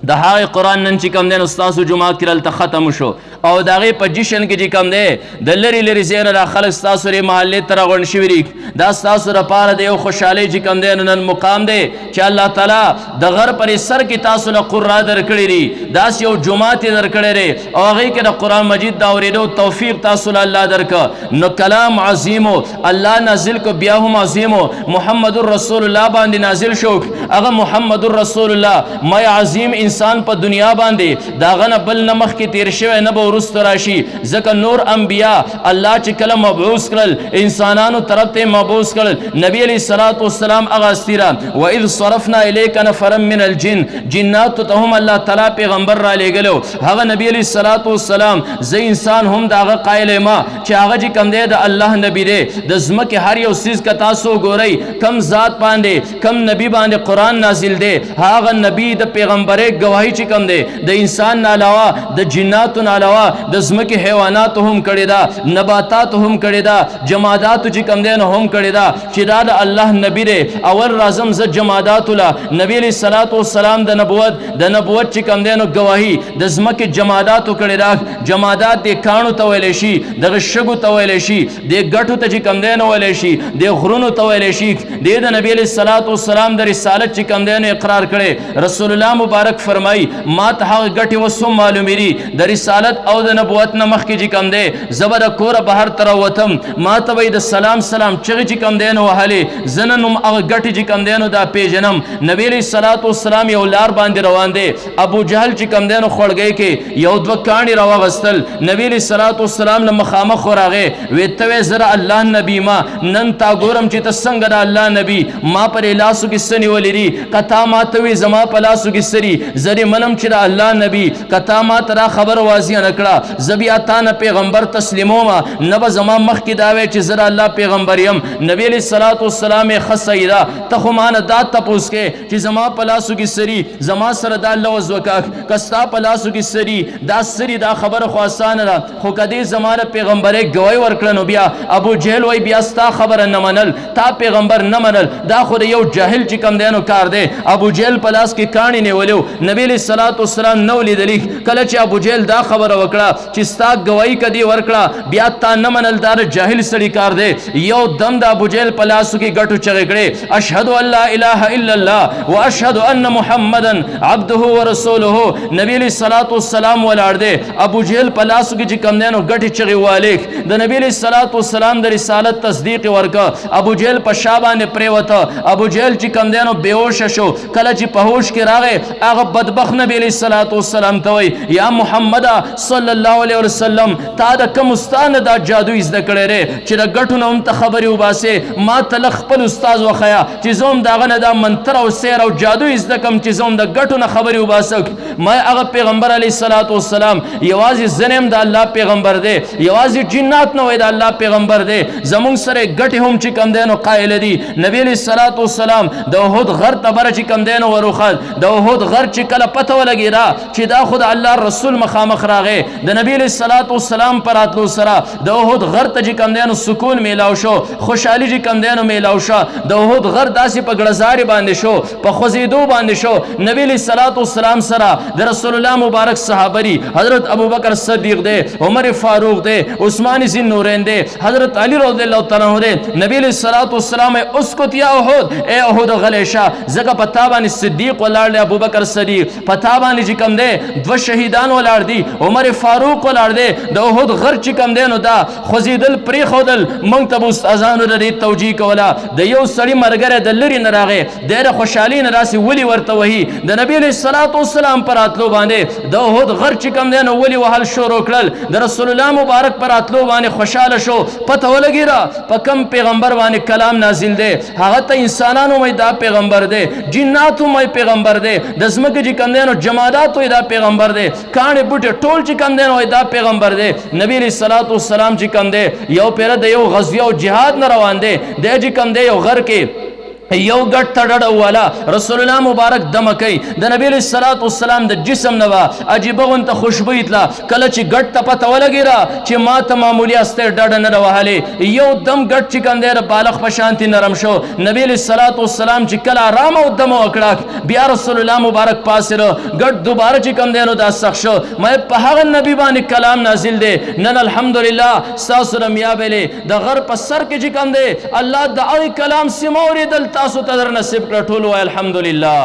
د هغې قرآن نن چې کوم دی نو ستاسو جومات کې دلته ختم شو او د هغې په جشن کې چې کوم دی د لرې لرې ځای نه را خلک ستاسو دې محلې ته راغونډ شوي دي دا ستاسو دپاره د یو خوشحالۍ چې کوم دی نو نن مقام دی چې الله تعالی د غر پر سر کې تاسو له قرآ درکړي دي داسې یو جومات یې درکړی دی او هغې کې د قرآن مجید د اورېدو توفیق تاسو له الله درکړه نو کلام عظیم الله نازل کو بیا هم عظیم محمد رسول الله باندې نازل شو هغه محمد رسول الله ما عظیم انسان په دنیا باندې دا غنه بل نه مخکې تیر شوی نه به وروسته راشي ځکه نور انبیا الله چې کله مبعوث کړل انسانانو طرف ته مبعوث کړل نبی علیه الصلاة والسلام هغه استیرا واذ صرفنا الیک نفرا من الجن جناتو ته هم الله تعالی پیغمبر را لېږلو هغه نبی علیه الصلاة والسلام زه انسان هم د هغه قایل یم چې هغه چې کوم دی د الله نبی دی د ځمکې هر یو څیز که تاسو وګورئ کم ذات باندې کم نبی باندې قرآن نازل دی هغه نبی د پیغمبرۍ گواهی چې کوم دی د انسان نه علاوه د جناتو نه علاوه د ځمکې حیواناتو هم کړې ده نباتاتو هم کړې ده جماداتو چې کوم دی نو هم کړې ده چې دا د الله نبی دی اول راځم زه جماداتو له نبی علیه الصلاة والسلام د نبوت چې کوم دی نو گواهی د ځمکې جماداتو کړې ده جمادات د کاڼو ته ویلی شي دغه شګو ته ویلی شي د ګټو ته چې کوم دی نو ویلی شي د غرونو ته ویلی شي د نبی علیه الصلاة والسلام د رسالت چې کوم دی نو اقرار کړی رسول الله مبارک فرمای ما ته هغه ګټې وسو معلومېږي د رسالت او د نبوت نه مخکې چې کوم دی زه به د کوره بهر ته راوتم ما ته به یې د سلام چغې چې کوم دی نو وهلې زه نن هم هغه ګټې چې کوم دی نو دا پیژنم نبی علیه الصلاة والسلام یو لار باندې روان دی ابو جهل چې کوم دی نو خوړګۍ کې یو دوه کاڼي راواغستل نبی علیه الصلاة والسلام له مخامخ ورغې ویې ته وې زه الله نبي ما نن تا ګورم چې ته څنګه د الله نبي ما پر لاسو کې څه نیولي دي که تا ما ته وې زما په لاسو کې څه دي زه دې منم چې د الله نبي که تا ما ته دا خبره واضح نه کړه زه بیا تا نه پیغمبر تسلیموم نه به زما مخکې دا وی چې زه د الله پیغمبر یم نبی علیه الصلاة والسلام یې ښه صحیح ده ته خو ما نه دا تپوس کې چې زما په لاسو کې څه دي زما سره دا لوز وکړه که ستا په لاسو کې څه دي دا څه دي دا خبره خو اسانه ده خو که دې زما د پیغمبرۍ ګواهي ورکړه نو بیا ابو جهل وایي بیا ستا خبره نه منل تا پیغمبر نه منل دا خو د یو جاهل چې کوم دی نو کار دی ابو جهل په لاس کې کاڼي نیولی نبی علیه الصلاة والسلام نو لیدلی کله چې ابو جهل دا خبره وکړه چې ستا گواہی کدی ورکړه بیا تا نه منل دا جاهل سړي کار دی. یو دم د ابو جهل په لاسو کې ګټو چغې کړې اشهد ان لا اله الا الله واشهد ان محمدا عبده ورسوله. نبی علیہ الصلوۃ والسلام ولاړ دی ابو جهل په لاسو کې چې کم دینو ګټي چغې والیک د نبی علیہ الصلوۃ والسلام د رسالت تصدیق ورکړه. ابو جهل په شابانه پریوته ابو جهل چې کم دینو بیهوش شو. کله چې په هوش کې راغی هغه بدبخت نبی علیہ الصلوۃ والسلام ته وی یا محمد صلی الله علیه وسلم تا د کوم استاد دا جادو زده کړی ری چې د ګټو نه هم ته خبرې وباسې ما ته خپل استاد وخیا چې زوم داغه نه دا منتر او سیر او جادو زده کم چې زوم د ګټو نه خبرې وباسم. ما هغه پیغمبر علیه الصلوۃ والسلام یوازې زنم د الله پیغمبر دی یوازې جنات نه وای د الله پیغمبر دی زمون سره ګټي هم چې کم دینو قائل دي. نبی علیہ الصلوۃ والسلام د احد غر ته بر چې کم دینو وروخد د احد غر چې کله پته ولګی را چې دا خود الله رسول مخامخ راغی د نبی علیہ الصلوۃ والسلام پر اتلو سره د احد غر ته چې کم دینو سکون میلاو شو خوشحالی چې کم دینو میلاو شو. د احد غر داسې په ګړزاري باندې شو په خوځېدو باندې شو. نبی علیہ الصلوۃ والسلام سره د رسول الله مبارک صحابری حضرت ابوبکر صدیق دے عمر فاروق دے عثمان ذی نورین دے حضرت علی رضی اللہ تعالیٰ عنہ دے. نبی علیہ الصلوۃ والسلام اسکت یا احد اے احد غلیشا زکه پتا باندې صدیق ولاړ دی ابوبکر صدیق پتا باندې چې کم دی دو شهیدان ولاړ دی عمر فاروق ولاړ دی د احد غر چې کم دی نو دا خوځیدل پری خودل مونږ ته استادانو لري توجیه کولا د یو سړی مرګره د لری نه راغې ډېر خوشحالي نه راسي ولی ورته وਹੀ د نبی علیہ الصلوۃ والسلام پر اتلو باندې د احد غر چې کم دی نو ولی وهل شروع کړل د رسول الله مبارک پر اتلو باندې خوشاله شو. پته ولګی را په کم پیغمبر باندې کلام نازل دی هغه ته انسانانو مې دا پیغمبر دی جناتو مې پیغمبر دی د زمکه چې کم دی نو جمادات دا پیغمبر دی کانه بوټه ټول چې کم دی نو دا پیغمبر دی. نبی علیہ الصلوۃ والسلام چې کم دی یو پیر د یو غزوه او جهاد نه روان دی د چې کم دی یو غر کې یو ګټ تړړ والا رسول الله مبارک دم کوي د نبی علیہ الصلوۃ والسلام د جسم نوا عجیب غونته خوشبو ایتلا کله چې ګټ ته پته ولګی را چې ما ته معمولی استه ډډ نه وهاله یو دم ګټ چې کندې بالغ په شانتی نرم شو. نبی علیہ الصلوۃ والسلام چې کله آرام او دم وکړه بیا رسول الله مبارک پاسره ګټ دوباره چې کندې نو دا سخت شو. مې په هغه نبی باندې کلام نازل دی نن الحمدلله تاسو رمیا بلې د غر په سر کې چې کندې الله د هغه کلام سموري دل تاسو ته در نصیب کړ ټول وای الحمدلله.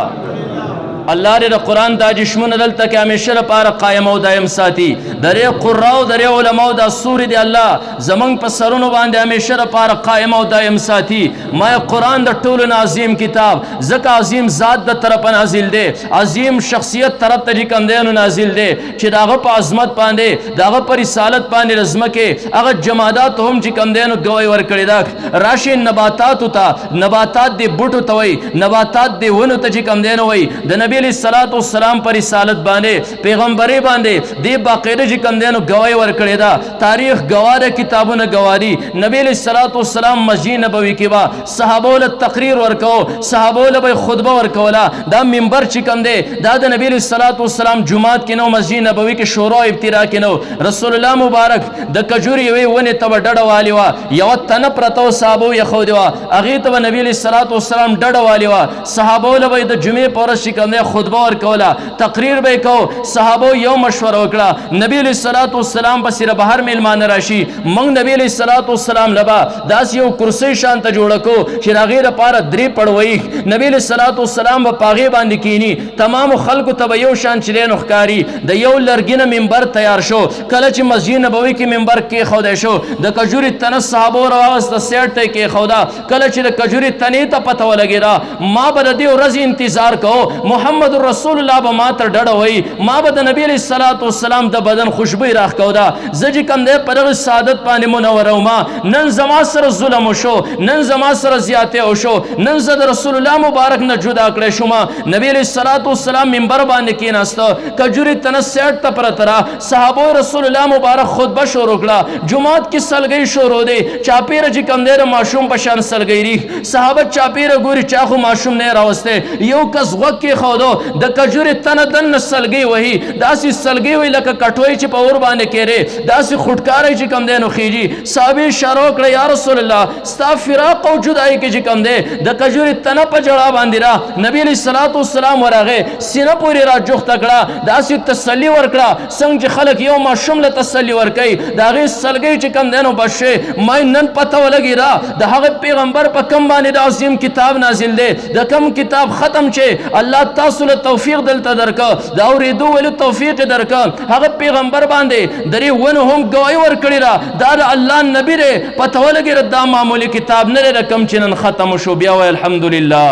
الله دې د قرآن دا جشمونه دلته کې همیشه لپاره قایم او دایم ساتي. درې قراو درې علماو دا سوري دی الله زمونږ په سرونو باندې همیشه لپاره قایم او دایم ساتي. ما قرآن د ټولو عظیم کتاب ځکه عظیم ذات د طرفه نازل دی عظیم شخصیت طرف ته کوم دی نو نازل دی چې داغه په عظمت باندې داغه په رسالت باندې رزمکه هغه جمادات هم چې کوم دی نو گواہی ورکړي دا راشي نباتات ته نباتات دی بوټو ته وای نباتات دی ونه ته چې کوم دی نو وای د نبی علیہ الصلوۃ والسلام پر رسالت باندې پیغمبري باندې دی باقاعده چې کوم دی نو گواہی ورکړي دا تاریخ گواه کتابونه گواهی. نبی علیہ الصلوۃ والسلام مسجد نبوی کې با صحابه له تقریر ورکاو صحابه له خطبه ورکولا دا منبر چې کوم دی دا د نبی علیہ الصلوۃ والسلام جمعات کې نو مسجد نبوی کې شورا ابتدا کې نو رسول الله مبارک د کجوري وی ونه ته ډډه والی وا یو تن پرتو صحابه یې خو دی وا اغه ته نبی علیہ الصلوۃ والسلام ډډه والی وا صحابه له د جمعې پر شي کوم خطبه ورکولا تقریر به کو صحابه یو مشوره وکړه نبی علیہ الصلوۃ والسلام بصیره بهر میلمان راشي مونږ نبی علیہ الصلوۃ والسلام لبا داس یو کرسی شان ته جوړ کو چې راغیر لپاره درې پړوي نبی علیہ الصلوۃ والسلام په پاغه باندې کینی تمام خلکو ته یو شان چلین خکاری د یو لرګینه منبر تیار شو کله چې مسجد نبوی کې منبر کې خوده شو د کجوري تن صحابه راوست سیټ ته کې خودا کله چې د کجوري تنې ته پته ولګی را ما به د ورځ انتظار کو محمد رسول الله به ما ته ډډه وای ما به د نبی علیہ الصلوۃ والسلام د بدن خوشبو راخ کودا زج کم دې پر سعادت باندې منور ما نن زما سره ظلم شو نن زما سره زیاته او شو نن زد رسول الله مبارک نه جدا کړې شوما نبی علیہ الصلوۃ والسلام منبر باندې کېناست کجوري تن سیټ ته پرترا صحابه رسول الله مبارک خطبه شروع کړه جمعات کې سلګي شروع دي چاپیره چې کم دې معصوم په شان سلګي صحابه چاپیره ګوري چاخو معصوم نه راوسته یو کس وقت کې خود خودو د کجورې تنه دننه سلګۍ وهي داسې سلګۍ وهي لکه کټوۍ چې په اور باندې کېرې داسې خوټکاری چې کوم دی نو خیږي صحابې اشاره وکړه یا رسول الله ستا فراق او جدایي کې چې کوم دی د کجورې تنه په جړا باندې را نبي علیه الصلاة والسلام ورغې سینه پورې را جوخته کړه داسې تسلي ورکړه څنګه چې خلک یو ماشوم له تسلي ورکوي د هغې سلګۍ چې کوم دی نو بس شوې ما نن پته ولګي را د هغه پیغمبر په کم باندې د عظیم کتاب نازل دی د کم کتاب ختم چې الله تاسو له توفیق دلته درکه د اورېدو ولو توفیق درکه هغه پیغمبر باندې درې ونو هم ګواهي ورکړې را دا د الله نبی دی پته ولګي را دا معمولي کتاب نه دی کم چې نن ختم شو بیا وایي الحمدلله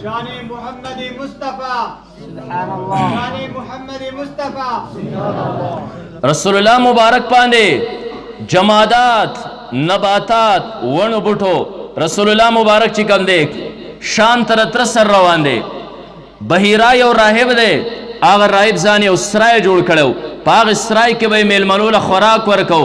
شان محمد مصطفی سبحان الله شان محمد مصطفی رسول الله مبارک باندې جمادات نباتات ونو بوټو رسول الله مبارک چې کوم دی شام تر سر روان دی بحیرا یو راهب دی هغه راهب ځان یو سرای جوړ کړو په هغه سرای کې به یې میلمنو له خوراک ورکو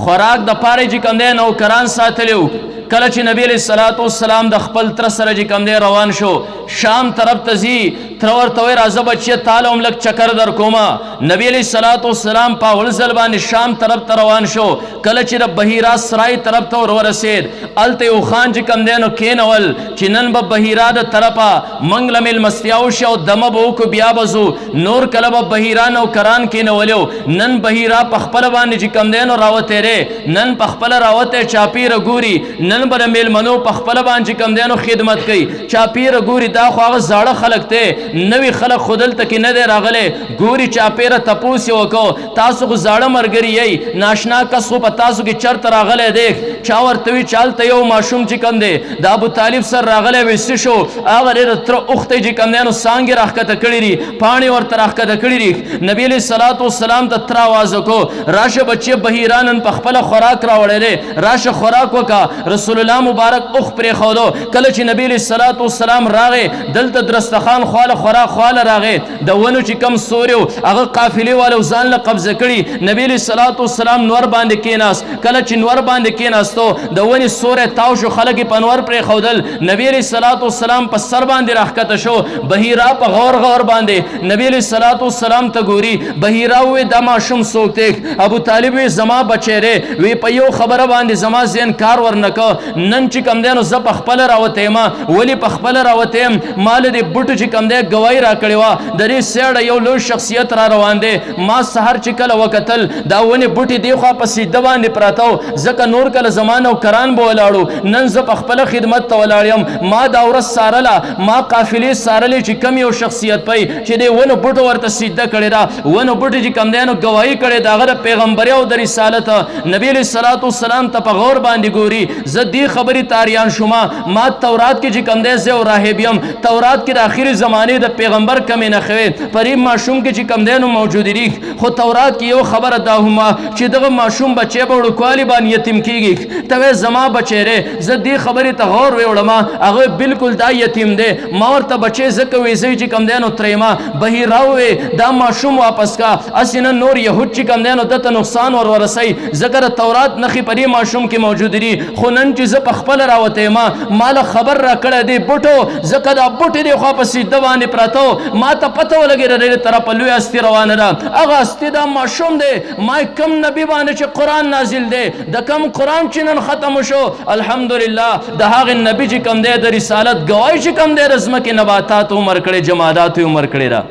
خوراک د پاره چې کوم دی نوکران ساتلیو کله چې نبی علیه الصلاة والسلام د خپل تره سره چې کوم دی روان شو شام طرف ته ځي تره ورته وایي راځه بچیه تاله هم لږ چکر در کومه نبی علیه الصلاة والسلام په اول ځل باندې شام طرف ته روان شو کله چې د بحیرا سرای طرف ته ورسېد هلته یو خان چې کوم دی نو کېنول چې نن به بحیرا د طرفه موږ له میلمستیا وشي او دمه به وکړو بیا به ځو نور کله به بحیرا نوکران کېنولیو نن بحیرا په خپله باندې چې کوم دی نو راوتېری نن په خپله راوتی چاپیره ګوري نن به د میلمنو په خپله باندې کوم دی نو خدمت کوي چاپیره ګوري دا خو هغه زاړه خلک دی نوي خلک خو دلته کې نه دی راغلی ګوري چاپیره تپوس یې وکړو تاسو خو زاړه ملګري یئ ناشنا کس خو په تاسو کې چرته راغلی دی چا ورته وي چې هلته یو ماشوم چې کوم دی د ابوطالب سر راغلی وي څه شو هغه ډېره تره اوښتی چې کوم دی نو څانګې راښکته کړي دي پاڼې ورته راښکته کړي دي نبي علیه الصلاة والسلام ته تره اواز وکړو راشه بچې بحیرا نن په خپله خوراک راوړی دی راشه خوراک وکړه رسول الله مبارک اوښ پرېښودو کله چې نبي علیه الصلاة والسلام راغی دلته درستخان خواله خوراک خواله راغی د ونو چې کم سوري و هغه قافلې والو ځان له قبضه کړي نبي علیه الصلاة والسلام نور باندې کېناست کله چې نور باندې کېناستو د ونې سوری تاو شو خلک یې په نور پرېښودل نبي علیه الصلاة والسلام په سر باندې راښکته شو بحیرا په غور غور باندې نبي علیه الصلاة والسلام ته ګوري بحیرا ووی دا ماشوم څوک دی ابوطالب وی زما بچی دی وی په یو خبره باندې زما ذهن کار ورنکه نن چې کوم دی نو زه په خپله راوتی یم ولې په خپله راوتی یم ما له دې بوټو چې کوم دی ګواهي راکړې وه د دې سیړه یو لوی شخصیت را روان دی ما سهار چې کله وکتل دا ونې بوټې دې خوا په سیده باندې پراته و ځکه نور کله زما نوکران به ولاړو نن زه په خپله خدمت ته ولاړ یم ما دا ورځ څارله ما قافلې څارلې چې کم یو شخصیت پی چې دې ونو بوټو ورته سیده کړې ده ونو بوټې چې کوم دی نو ګواهي کړې د هغه د پیغمبري او د رسالت نبي علیه الصلاة والسلام ته په غور باندې ګوري زه دې خبرې تاریان شوما ما تورات کې چې کوم دی زه یو راهب یم تورات کې د آخري زمانې د پیغمبر کمې نښوې پر این ماشوم کې چې کوم دی نو موجودې دي خو تورات کې یو خبره دا هم چې دغه ماشوم بچی به وړوکوالي باندې یتیم کېږي ته وایې زما بچی دی زه دې خبرې ته غور ویوړم هغه بالکل دا یتیم دی ما ورته بچی ځکه وایي زه چې کوم دی نو ترېما بحیرا ووې دا ماشوم واپس کا هسې نه نور یهود چې کوم دی نو دته نقصان ورسوي ځکه د تورات نښې په دې ماشوم کې موجودې دي خو نن چې زه په خپله راوتی یم ما له خبر راکړی دی بوټو ځکه دا بوټې دې خوا په سیده باندې پراته و ما ته پته ولګېده ډېرې طرفه لوی هستي روانه ده هغه هستي دا ماشوم دی ما کم نبي باندې چې قرآن نازل دی د کم قرآن چې نن ختم شو الحمدلله د هغې نبي چې کوم دی د رسالت ګواهي چې کوم دی د ځمکې نباتات عمر کړی جمادات عمر کړی ده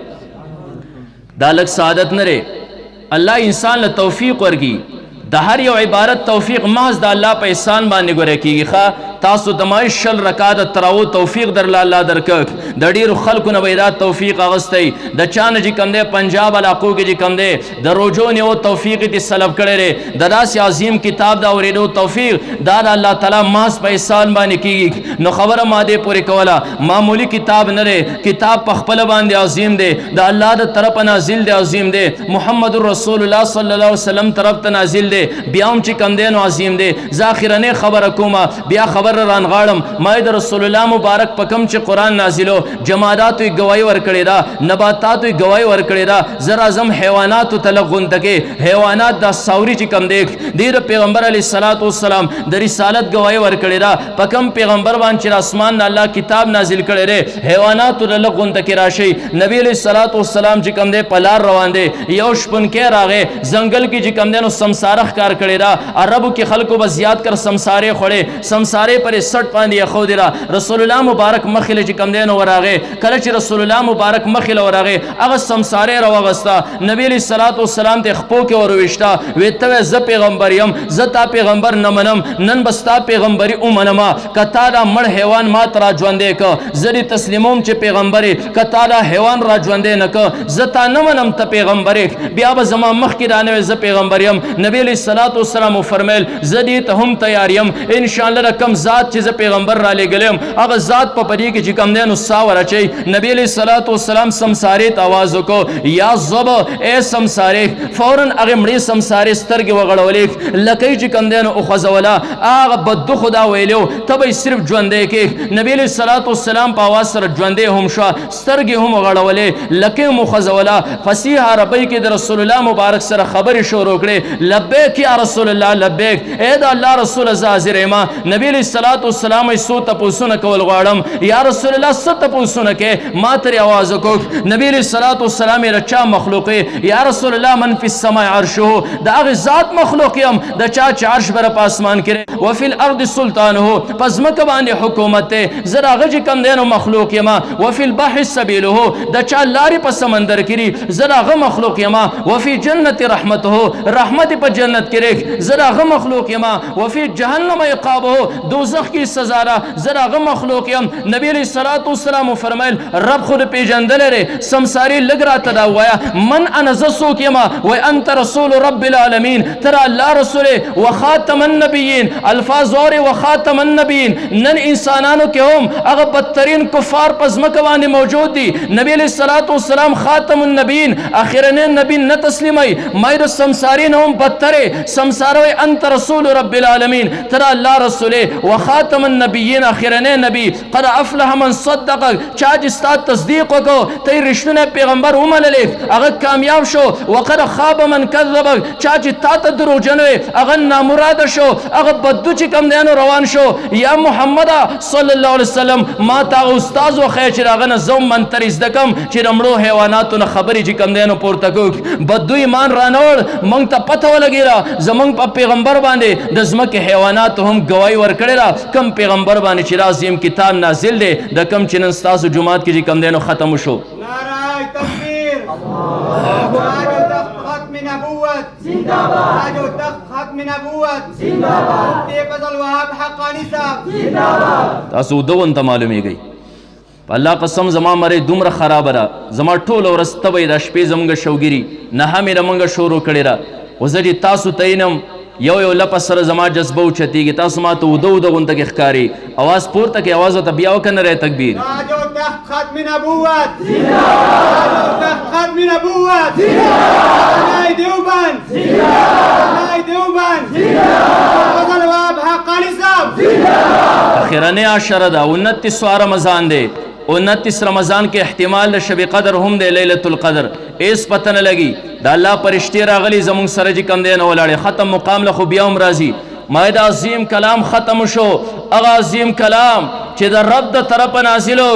دا لږ سعادت نه دی الله انسان له توفیق ورکي د هر یو عبارت توفیق محض د الله په احسان باندې ګوره کېږي ښه تاسو د ما 20 رکعات تراو توفیق درله الله درکړ د ډېرو خلکو نه به دا توفیق اغستی د چا نه چې کوم دی پنجاب علاقو کې چې کوم دی د روژو نیو توفیق یې سلب کړی دی د داسې عظیم کتاب د اورېدو توفیق دا د الله تعالی محض په احسان باندې کېږي نو خبره ما دې پورې کوله معمولی کتاب نه دی کتاب په خپله باندې عظیم دی د الله د طرفه نازل دی عظیم دی محمد رسول الله صلی الله علیه وسلم طرف ته نازل دی بیا هم چې کوم دی نو عظیم دی زه اخرنۍ خبره کومه بیا خبره سره رانغاړم ما د رسول الله مبارک په کوم چې قرآن نازلو جماداتو یې ګواهي ورکړې ده نباتاتو یې ګواهي ورکړې ده زه راځم حیواناتو ته لږ غونډه کې حیوانات دا ساوري چې کوم دی د پیغمبر علیه الصلاۃ والسلام د رسالت ګواهي ورکړې ده په کوم پیغمبر باندې چې اسمان د الله کتاب نازل کړی دی حیواناتو ته لږ غونډه کې راشي نبی علیه الصلاۃ والسلام چې کوم دی په لار روان دی یو شپونکی راغی ځنګل کې چې کوم دی نو سمساره ښکار کړې ده عربو کې خلکو به زیات کر سمسارې خوړې سمسارې پرې سټ باندې یې ښودې ده رسول الله مبارک مخې چې کوم دی نو ورغې کله چې رسول الله مبارک مخې ورغې هغه سمسارې راوغسته نبی علیه الصلاۃ والسلام ته خپو کې ورويشته وی ته زه پیغمبر یم زه تا پیغمبر نه منم نن بس تا پیغمبري ومنما کتا دا مړ حیوان ما ته را ژوندی که زه دې تسلیموم چې پیغمبر کتا دا حیوان را ژوندی نه که زه تا نه منم ته پیغمبر بیا به زما مخکې دا نه زه پیغمبر یم نبی علیه الصلاۃ والسلام وفرمیل زه دې ته هم تیار یم انشاءالله د کوم ذات چې زه پیغمبر را لېږلی یم هغه ذات په پدې کې چې کوم دی نو سا ورچوي نبی علیه الصلاۃ والسلام سمسارې ته آواز وکړو یا زب ای سمسارې فوراً هغې مړې سمسارې سترګې وغړولې لکۍ چې کوم دی نو وخوځوله هغه بدو خدا ویلو ته به یې صرف ژوندی کې نبی علیه الصلاۃ والسلام په آواز سره ژوندی هم شوه سترګې هم وغړولې لکۍ هم وخوځوله فصیح عربۍ کې د رسول الله مبارک سره خبرې شروع کړې لبیک یا رسول الله لبیک ای د الله رسول زه حاضر یم نبی علیه الصلاۃ والسلام یې څو تپوسونه کول غواړم یا رسول الله څه تپوسونه کې ما ترې آواز وکړ نبی علیه الصلاۃ والسلام یې له چا مخلوق یا رسول الله من فی السماء عرشه د هغې ذات مخلوق یم د چا چې عرش بره په اسمان کې وفي الارض سلطانه په ځمکه باندې حکومت دی زه د هغه چې کوم دی نو مخلوق یم وفي البحر سبیله د چا لارې په سمندر کې دي زه د هغه مخلوق یم وفي جنت رحمته رحمت په جنت کې دی زه د هغه مخلوق یم وفي جهنم عقابه دوزخ کې سزا ده زه د هغه مخلوق یم نبی علیه الصلاۃ والسلام فرمایل رب خو د پیژندلی دی سمساري لږ راته دا ووایه من انا زه څوک یم وایي انت رسول رب العالمین تر الله رسول وخاتم النبیین الفاظ اورې وخاتم النبیین نن انسانانو کې هم هغه بدترین کفار په ځمکه باندې موجود دي نبی علیه الصلاۃ والسلام خاتم النبیین اخرنی نبی نه تسلیموي ما د سمساري نه هم بدترې سمساروي انت رسول رب العالمین تر الله رسول وخاتم النبیین اخرنی نبی قد افلح من صدق چا چې ستا تصدیق وکړو ته یې رښتونی پیغمبر ومنلې هغه کامیاب شو وقد خاب من کذب چا چې تا ته دروغجن وی هغه نامراده شو هغه بدو چې کوم دی نو روان شو یا محمد صلی الله علیه وسلم ما تا استاد وخی چې هغه نه زه منتر زده کم چې د مړو حیواناتو نه خبرې چې کوم دی نو پورته کوو بدو ایمان رانوړ موږ ته پته ولګېده زموږ په پیغمبر باندې د ځمکې حیواناتو هم ګواهي ورکړې ده کم پیغمبر باندې چې عظیم کتاب نازل دی د کم چې نن ستاسو جومات کې چې کوم دی نو ختم شو نعرہ تکبیر تاج و تخت ختم نبوت زندہ باد تاج و تخت ختم نبوت زندہ باد مفتی فضل وهاب حقانی صاحب زندہ باد تاسو دوون ته معلومیږي په الله قسم زما مرې دومره خرابه ده زما ټوله ورځ تبی ده شپې زموږ شوګیري نهه مې رمنګه شروع کړې ده خو زه چې تاسو ته ینم یو یو لپه سره زما جذبه اوچتېږي تاسو ما ته اوده اوده غونته کې ښکاري اواز پورته کې اواز ورته بیا وکړه نری تکبیر تاج و تخت ختم نبوت زندہ باد تاج و تخت ختم نبوت زندہ باد دیوبند زندہ باد دیوبند زندہ باد فضل وهاب حقانی صاحب زندہ باد اخرنی عشره ده 29 رمضان دی 29 رمضان کې احتمال د شب قدر هم دی لیلة القدر ایس پته نه لګي د الله پرشتې راغلي زموږ سره چې کوم دی نه ولاړې ختم مقام له خو بیا هم راځي ما د عظیم کلام ختم شو هغه عظیم کلام چې د رب د طرفه نازلو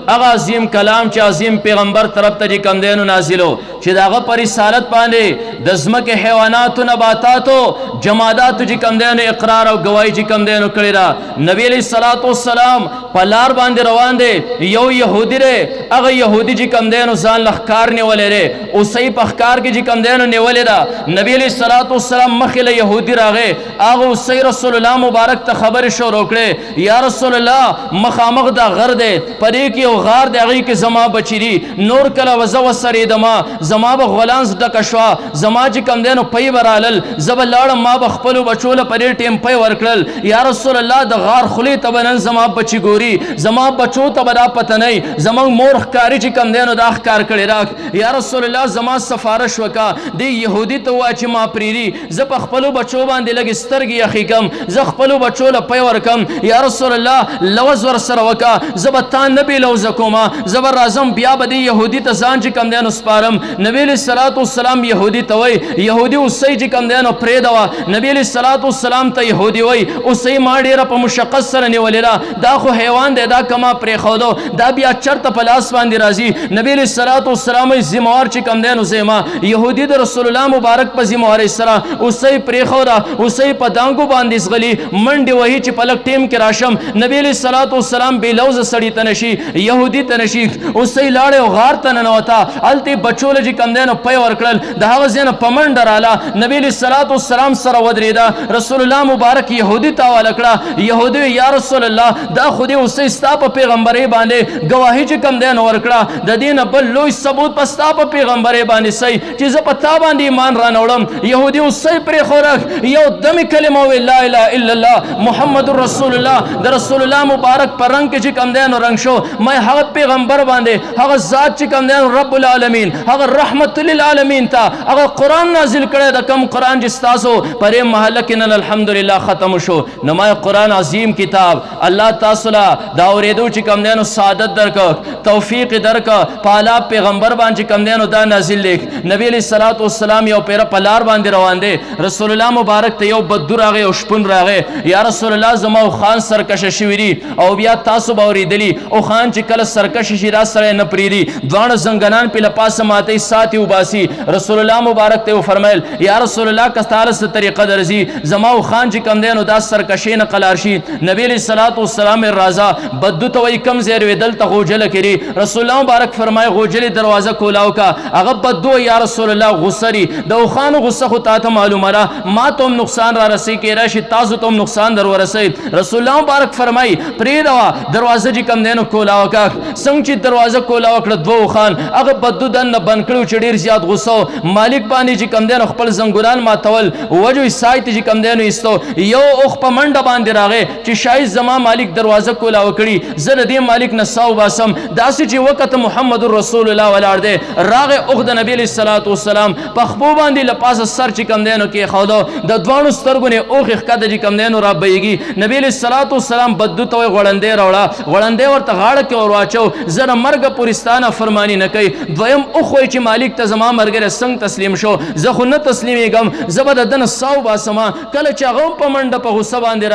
هغه عظیم کلام چې عظیم پیغمبر طرف ته چې کوم دی نو نازلو چې د هغه په رسالت باندې د ځمکې حیواناتو نباتاتو جماداتو چې کوم دی نو اقرار او ګواهي چې کوم دی نو کړې ده نبی علیه الصلاۃ والسلام په لار باندې روان دی یو یهودي دی هغه یهودي چې کوم دی نو ځان له ښکار نیولی دی اوسۍ په ښکار کې چې کوم دی نو نیولې ده نبی علیه الصلاۃ والسلام مخې له یهودي راغی هغه اوسۍ رسول الله مبارک ته خبرې شروع کړې یا رسول الله مخامخ دا غر دی په دې کې یو غار دی هغې کې زما بچي دي نور کله به زه وسرېدمه زما به غولانس ډکه شوه زما چې کوم دی نو پی به رالل زه به لاړم ما به خپلو بچو له په دې ټیم پی ورکړل یا رسول الله د غار خولې ته به نن زما بچي ګوري زما بچو ته به دا پته نه زموږ مور ښکاري چې کوم دی نو دا ښکار کړی راک یا رسول الله زما سفارش وکړه دې یهودي ته ووایه چې ما پرېږدي زه په خپلو بچو باندې لږې سترګې یخې کړم زه خپلو بچو له پی ورکړم یا رسول الله لوز ورسره وکړه زه به تا نه بېلوزه کومه زه به راځم بیا به دې یهودي ته ځان چې کوم دی نو سپارم نبي علیه الصلاة والسلام یهودي ته وایي یهودي اوسئ چې کوم دی نو پرېږدوه نبي علیه الصلاة والسلام ته یهودي وایي اوسئ ما ډېره په مشقت سره نیولې ده دا خو حیوان دی دا که ما پرېښودو دا بیا چرته په لاس باندې راځي نبي علیه الصلاة والسلام وایي ذمهوار چې کوم دی نو زه یم یهودي د رسول الله مبارک په ذمهوارۍ سره اوسئ پرېښوده اوسئ په دانګو باندې ځغلي منډې وهي چې په لږ ټیم کې راشم نبي علیه الصلاة والسلام بېلوزه سړي ته نشي یهودي ته نشي اوسئ لاړې او غار ته ننوته هلته بچو له چې کوم دی نو پی ورکړل د هغه ځای نه په منډه راله نبي علیه الصلاة والسلام سره ودرېده رسول الله مبارک یهودي ته حواله کړه یهودي یا رسول الله دا خو دې اوسئ ستا په پیغمبرۍ باندې ګواهي چې کوم دی نو ورکړه د دې نه بل لوی ثبوت په ستا په پیغمبرۍ باندې صحیح چې زه په تا باندې ایمان رانوړم یهودي اوسئ پرېښوده یو دمې کلمه وویل لا اله الا الله محمد رسول الله د رسول الله مبارک په رنګ کې چې کوم دی نو رنګ شو ما هغه پیغمبر باندې هغه ذات چې کوم دی نو رب العالمین هغه رحمت للعالمین ته هغه قرآن نازل کړی د کوم قرآن چې ستاسو په دې محله کې نن الحمدلله ختم شو نو ما قرآن عظیم کتاب الله تاسو له دا اورېدو چې کوم دی نو سعادت درکړه توفیق درکړه په اعلی پیغمبر باندې چې کوم دی نو دا نازل لیک نبی علیه الصلاة والسلام یو پیره په لار باندې روان دی رسول الله مبارک ته یو بدو راغی او شپون راغی یا رسول الله زما او خان سرکشه شوي دي او بیا تاسو به اورېدلي او خان چې کله سرکشه شي را سړی نه پرېږدي دواړه زنګنان پې له پاسه ماتوي ساتي وباسي رسول الله مبارک ته وفرمیل یا رسول الله که ستا څه طریقه درځي زما او خان چې کوم دی نو دا سرکشۍ نه قلار شي نبي علیه الصلاة والسلام راځه بدو ته وایي کوم ځای روې دلته غوجله کړي رسول الله مبارک فرمایي غوجلې دروازه کولاو کا هغه بدو یا رسول الله غصه دي د اوښانو غصه خو تا ته معلومه ده ما ته هم نقصان را رسوي کېدای شي تاسو ته هم نقصان در ورسوي رسول الله مبارک فرمایي پرېږدوه دروازه چې کوم دی نو کولاو کا څنګه چې دروازه کولاو کړه دوه اوښان هغه بدو دننه بند کړي چې ډېر زیات غصه مالک باندې چې کوم دی نو خپل زنګونان ماتول وجو سای ته چې کوم دی نو ایستو یو اوښ په منډه باندې راغی چې شاید زما مالک دروازه کولاو کړي زه د دې مالک نه سا وباسم داسې چې وکته محمد رسول الله ولاړ دی راغی اوښ د نبي علیه الصلاة والسلام په خپو باندې له پاسه سر چې کوم دی نو کېښودو د دواړو سترګو نه اوښ ښکته چې کوم دی نو رابهیږي نبي علیه الصلاة والسلام بدو ته وایي غوړندی راوړه غوړندی ورته غاړه کې ور واچو زه د مرګه پورې ستا نافرماني نه کوي دویم اوښ وایي چې مالک ته زما ملګری څنګه تسلیم شو زه خو نه تسلیمېږم زه به د ده نه سا وباسمه کله چې هغه هم په منډه په غصه باندې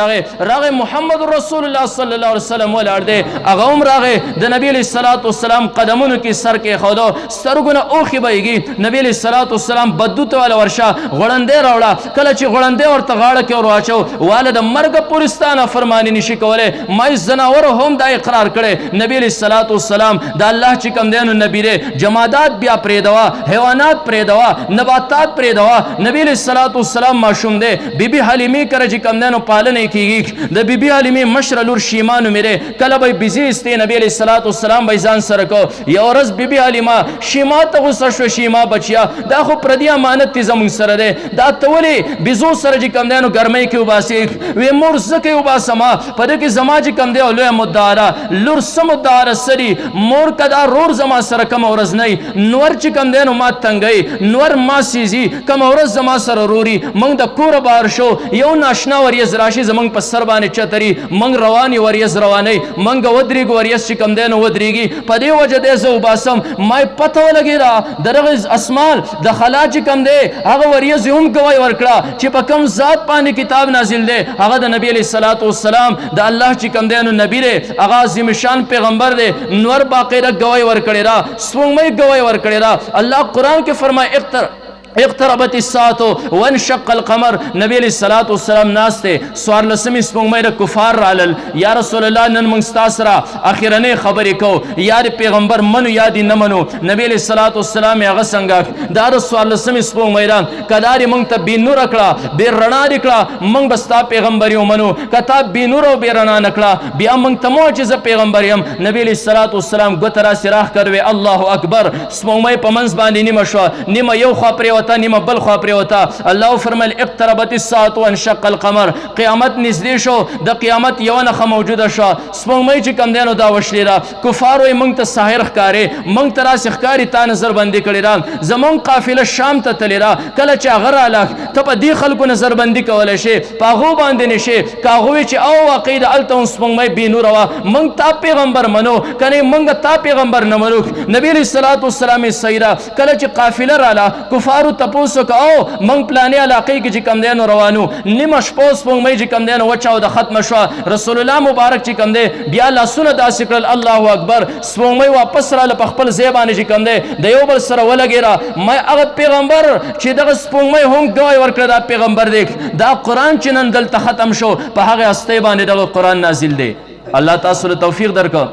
راغی محمد رسول الله صلی الله علیه وسلم ولاړ دی هغه هم راغی د نبي علیه الصلاة والسلام قدمونو کې سر کېښودو سترګو نه اوښې بهیږي نبي علیه الصلاة والسلام بدو ته واله ورشه غوړندی راوړه کله چې غوړندی ورته غاړه کې ور واچو واله د مرګه پورې ستا نافرماني نشي کولی ما زناورو هم دا اقرار کړی نبي علیه الصلاة والسلام د الله چې کوم دی نو نبي دی جمادات بیا پرېږدوه حیوانات پرېږدوه نباتات پرېږدوه نبي علیه الصلاة والسلام ماشوم دی بیبي حلیمې کره چې کوم دی نو پالنه یې کېږي د بیبي حلیمې مشره لور شیما نومېدی کله به یې بزي ایستې نبي علیه الصلاة والسلام به یې ځان سره کو یو ورځ بیبي حلیمه شیما ته غوسه شوه شیما بچیا دا خو پردي امانت دی زموږ سره دی دا ته ولې بزو سره چې کوم دی نو ګرمۍ کې وباسې وی مور ځکه یې وباسمه په دې کې زما چې کوم دی لویه مدعا ده لور څه مدعا رسري مور که دا رور زما سره کومه ورځ نه نور چې کوم دی نو ما تنګوي نور ما سیزي کومه ورځ زما سره روري موږ د کوره بهر شو یو ناشنا وریځ راشي زموږ په سر باندې چتري موږ روان یو وریځ روانوي موږ ودرېږو وریځ چې کوم دی نو ودرېږي په دې وجه دی زه وباسم ما یې پته ولګېده د دغه اسمان د خلا چې کوم دی هغه وریځ یې هم ګواهي ورکړه چې په کوم ذات باندې کتاب نازل دی هغه د نبي علیه الصلاة والسلام د الله چې کوم دی نو نبي دی هغه عظیم شان پیغمبر دی نور باقاعده ګواهي ورکړې ده سپوږمۍ ګواهي ورکړې ده الله قرآن کې فرمایي اقتربت الساعة وانشق القمر. نبی علیہ الصلوۃ والسلام ناسته سوار لسمی سپوږمۍ د کفار رالل. یا رسول الله نن موږ ستا سره اخرنۍ خبرې کوو، یا د پیغمبر منو یا دې نه منو. نبی علیہ الصلوۃ والسلام هغه څنګه دا د سوار لسمی سپوږمۍ ده که دا دې موږ ته بې نوره کړه بې رڼا دې کړه موږ به ستا پیغمبر یو منو، که تا بې نوره او بې رڼا نه کړه بیا موږ ته مه وایه چې زه پیغمبر یم. نبی علیہ الصلوۃ والسلام ګوته راسې راښکر وې الله اکبر. سپوږمۍ په منځ باندې نیمه شوه، نیمه یو خوا پرېوته نیمه بل خوا پرېوته. الله فرمیل اقتربت الساعة وانشق القمر. قیامت نږدې شو، د قیامت یوه نښه موجوده شوه. سپوږمۍ چې کوم دی نو دا وشلې ده. کفار وایي موږ ته ساحر ښکارې، موږ ته راسې ښکاري تا نظر بندي کړې ده. زموږ قافله شام ته تللې ده، کله چې هغه راله ته په دې خلکو نظر بندي کولی شې، په هغو باندې نه شې. که هغه وایي چې او واقعي د هلته هم سپوږمۍ بې نوره وه، موږ تا پیغمبر منو که نه موږ تا پیغمبر نه منو. نبي علیه الصلوۃ والسلام یې صحیح ده. کله چې قافله راله کفارو تپوس وکړه او موږ پلانې علاقې کې چې کوم دی نو روانو، نیمه شپه سپوږمۍ چې کوم دی نو وچه او د ختمه شوه. رسول الله مبارک چې کوم دی بیا لاسونه داسې کړل الله اکبر. سپوږمۍ واپس راله په خپل ځای باندې چې کوم دی د یو بل سره ولګېره. هغه پیغمبر چې دغه سپوږمۍ هم ګواهي ورکړه دا پیغمبر دی. دا قرآن چې نن دلته ختم شو په هغې هستۍ باندې دغه قرآن نازل دی. الله تاسو له توفیق درکړه.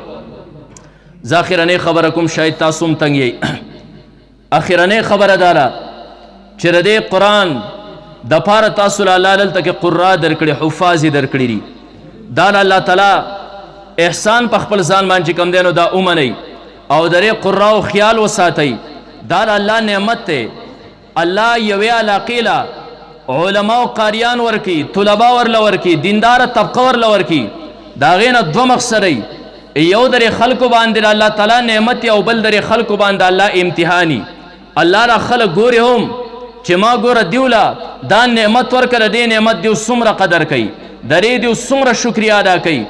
زه اخرنۍ خبره کوم، شاید تاسو هم تنګ یئ. اخرنۍ خبره دا ده چې د دې قرآن دپاره تاسو له الله دلته کې قرا درکړي، حفاظ یې درکړي دي. دا د الله تعالی احسان په خپل ځان باندې چې کوم دی نو دا ومنئ او د دې قراو خیال وساتئ. دا د الله نعمت دی. الله یوې علاقې له علما او قاریان ورکي، طلبا ورله ورکي، دینداره طبقه ورله ورکي. د هغې نه دوه مقصدی، یو درې خلکو باندې د الله تعالی نعمت او بل درې خلکو باندې الله امتحاني. الله را خلک ګوري هم چې ما ګوره دیوله دا نعمت ورکړه، دې نعمت دیو څومره قدر کوي، د دې دیو څومره شکریا ادا کوي.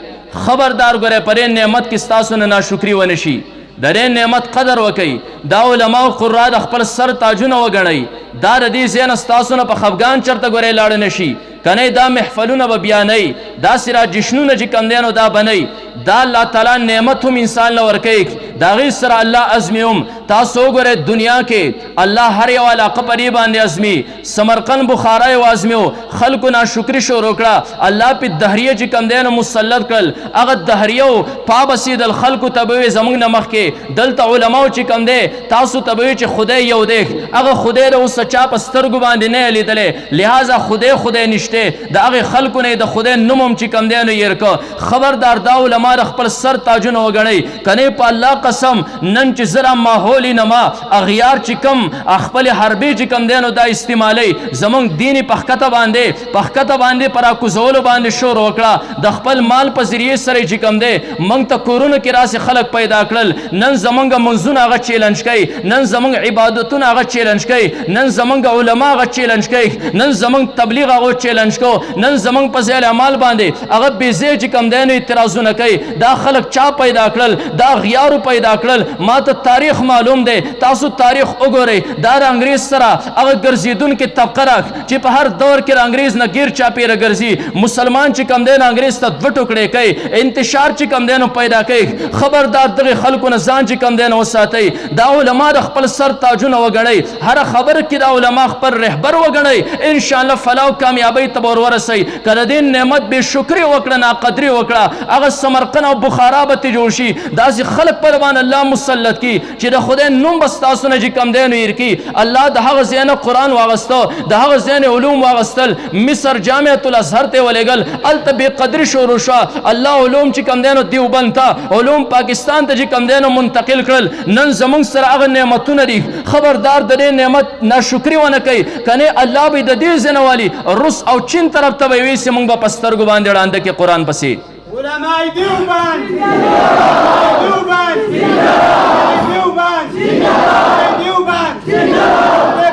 خبردار ګوره په دې نعمت کې ستاسو نه ناشکري ونه شي، د دې نعمت قدر وکئ. دا علما او قرا د خپل سر تاجونه وګڼئ. دا د دې ځای نه ستاسو نه په خفګان چېرته ګورئ لاړه نه شي، که نه دا محفلونه به بیانئ، داسې را جشنونه چې کوم دی نو دا بنئ. دا الله تعالی نعمت هم انسان له ورکوي، د هغې سره الله ازمي هم. تاسو وګورئ دنیا کې الله هر یو علاقه په دې باندې ازمي. سمرقند بخارا یې وازمیو، خلکو ناشکري شروع کړه، الله پې دهریه چې کوم دی نو مسلط کړل. هغه دهریو پابسېدل، خلکو ته به ویې زموږ نه مخکې دلته علماو چې کوم دی تاسو ته به ویې چې خدای یو دی. هغه خدای د اوس چا په سترګو باندې نه یې لیدلی، لہذا خدای نشته. د هغې خلکو نه د خدای نوم هم چې کوم دی نو هېر کړه. خبردار دا علما د خپل سر تاجونه وګڼئ. که نه په الله قسم نن چې زه را ماحول نما اغیار چې کوم خپل حربې چې کوم دی نو دا استعمالوي، زموږ دین په ښکته باندې په راکوزولو باندې شروع وکړه. د خپل مال په ذریعې سره چې کوم دی موږ ته کورونو کې راسې خلک پیدا کړل. نن زموږ منځونه هغه چیلنج کوي، نن زموږ عبادتونه هغه چیلنج کوي، نن زموږ علما هغه چیلنج کوي، نن زموږ تبلیغ هغه چیلنج کو، نن زموږ په ځای اعمال باندې هغه بې ځای چې کوم دی نو اعتراضونه کوي. دا خلک چا پیدا کړل؟ دا غیارو پیدا کړل. ما ته تاریخ معلوم دی، تاسو تاریخ وګورئ. دا د انګریز سره هغه ګرځېدونکې طبقه را چې په هر دور کې د انګریز نه ګیر چاپېره ګرځي. مسلمان چې کوم دی نو انګریز ته دوه ټوکړې کوي، انتشار چې کوم دی نو پیدا کوي. خبردار دغې خلکو نه ځان چې کوم دی نو وساتئ. دا علما د خپل سر تاجونه وګڼئ، هره خبره کې دا علما خپل رهبر وګڼئ. انشاءالله فلاح او کامیابۍ ته به ور ورسئ. که د دې نعمت بې شکري وکړه، ناقدري وکړه، هغه سمرقند او بخارا به ترې جوړ شي. داسې خلک پر باندې الله مسلط کړي چې د خدای نوم به ستاسو نه چې کوم دی نو هېر کړي. الله د هغه ځای نه قرآن واغسته، د هغه ځای نه علوم واغستل، مصر جامعة الازهر ته ولېږل، هلته بې قدري شروع شوه. الله علوم چې کوم دی نو دیوبند ته، علوم پاکستان ته چې کوم دی نو منتقل کړل. نن زموږ سره هغه نعمتونه دي. خبردار د دې نعمت ناشکري ونه کوي، که نه الله به د دې ځای نه والي روس او چین طرف ته به یې ویسي موږ به په سترګو باندې ړانده کړي قرآن پسې. علماء دیوبند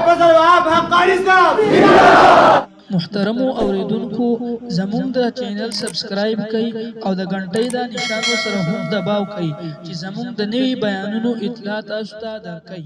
فضل وهاب حقانی صاحب. محترمو اوریدونکو زموږ د چینل سبسکرایب کړئ او د غنټۍ د نشان سره هم دباو کړئ چې زموږ د نوي بیانونو اطلاع تاسو ته درکړي.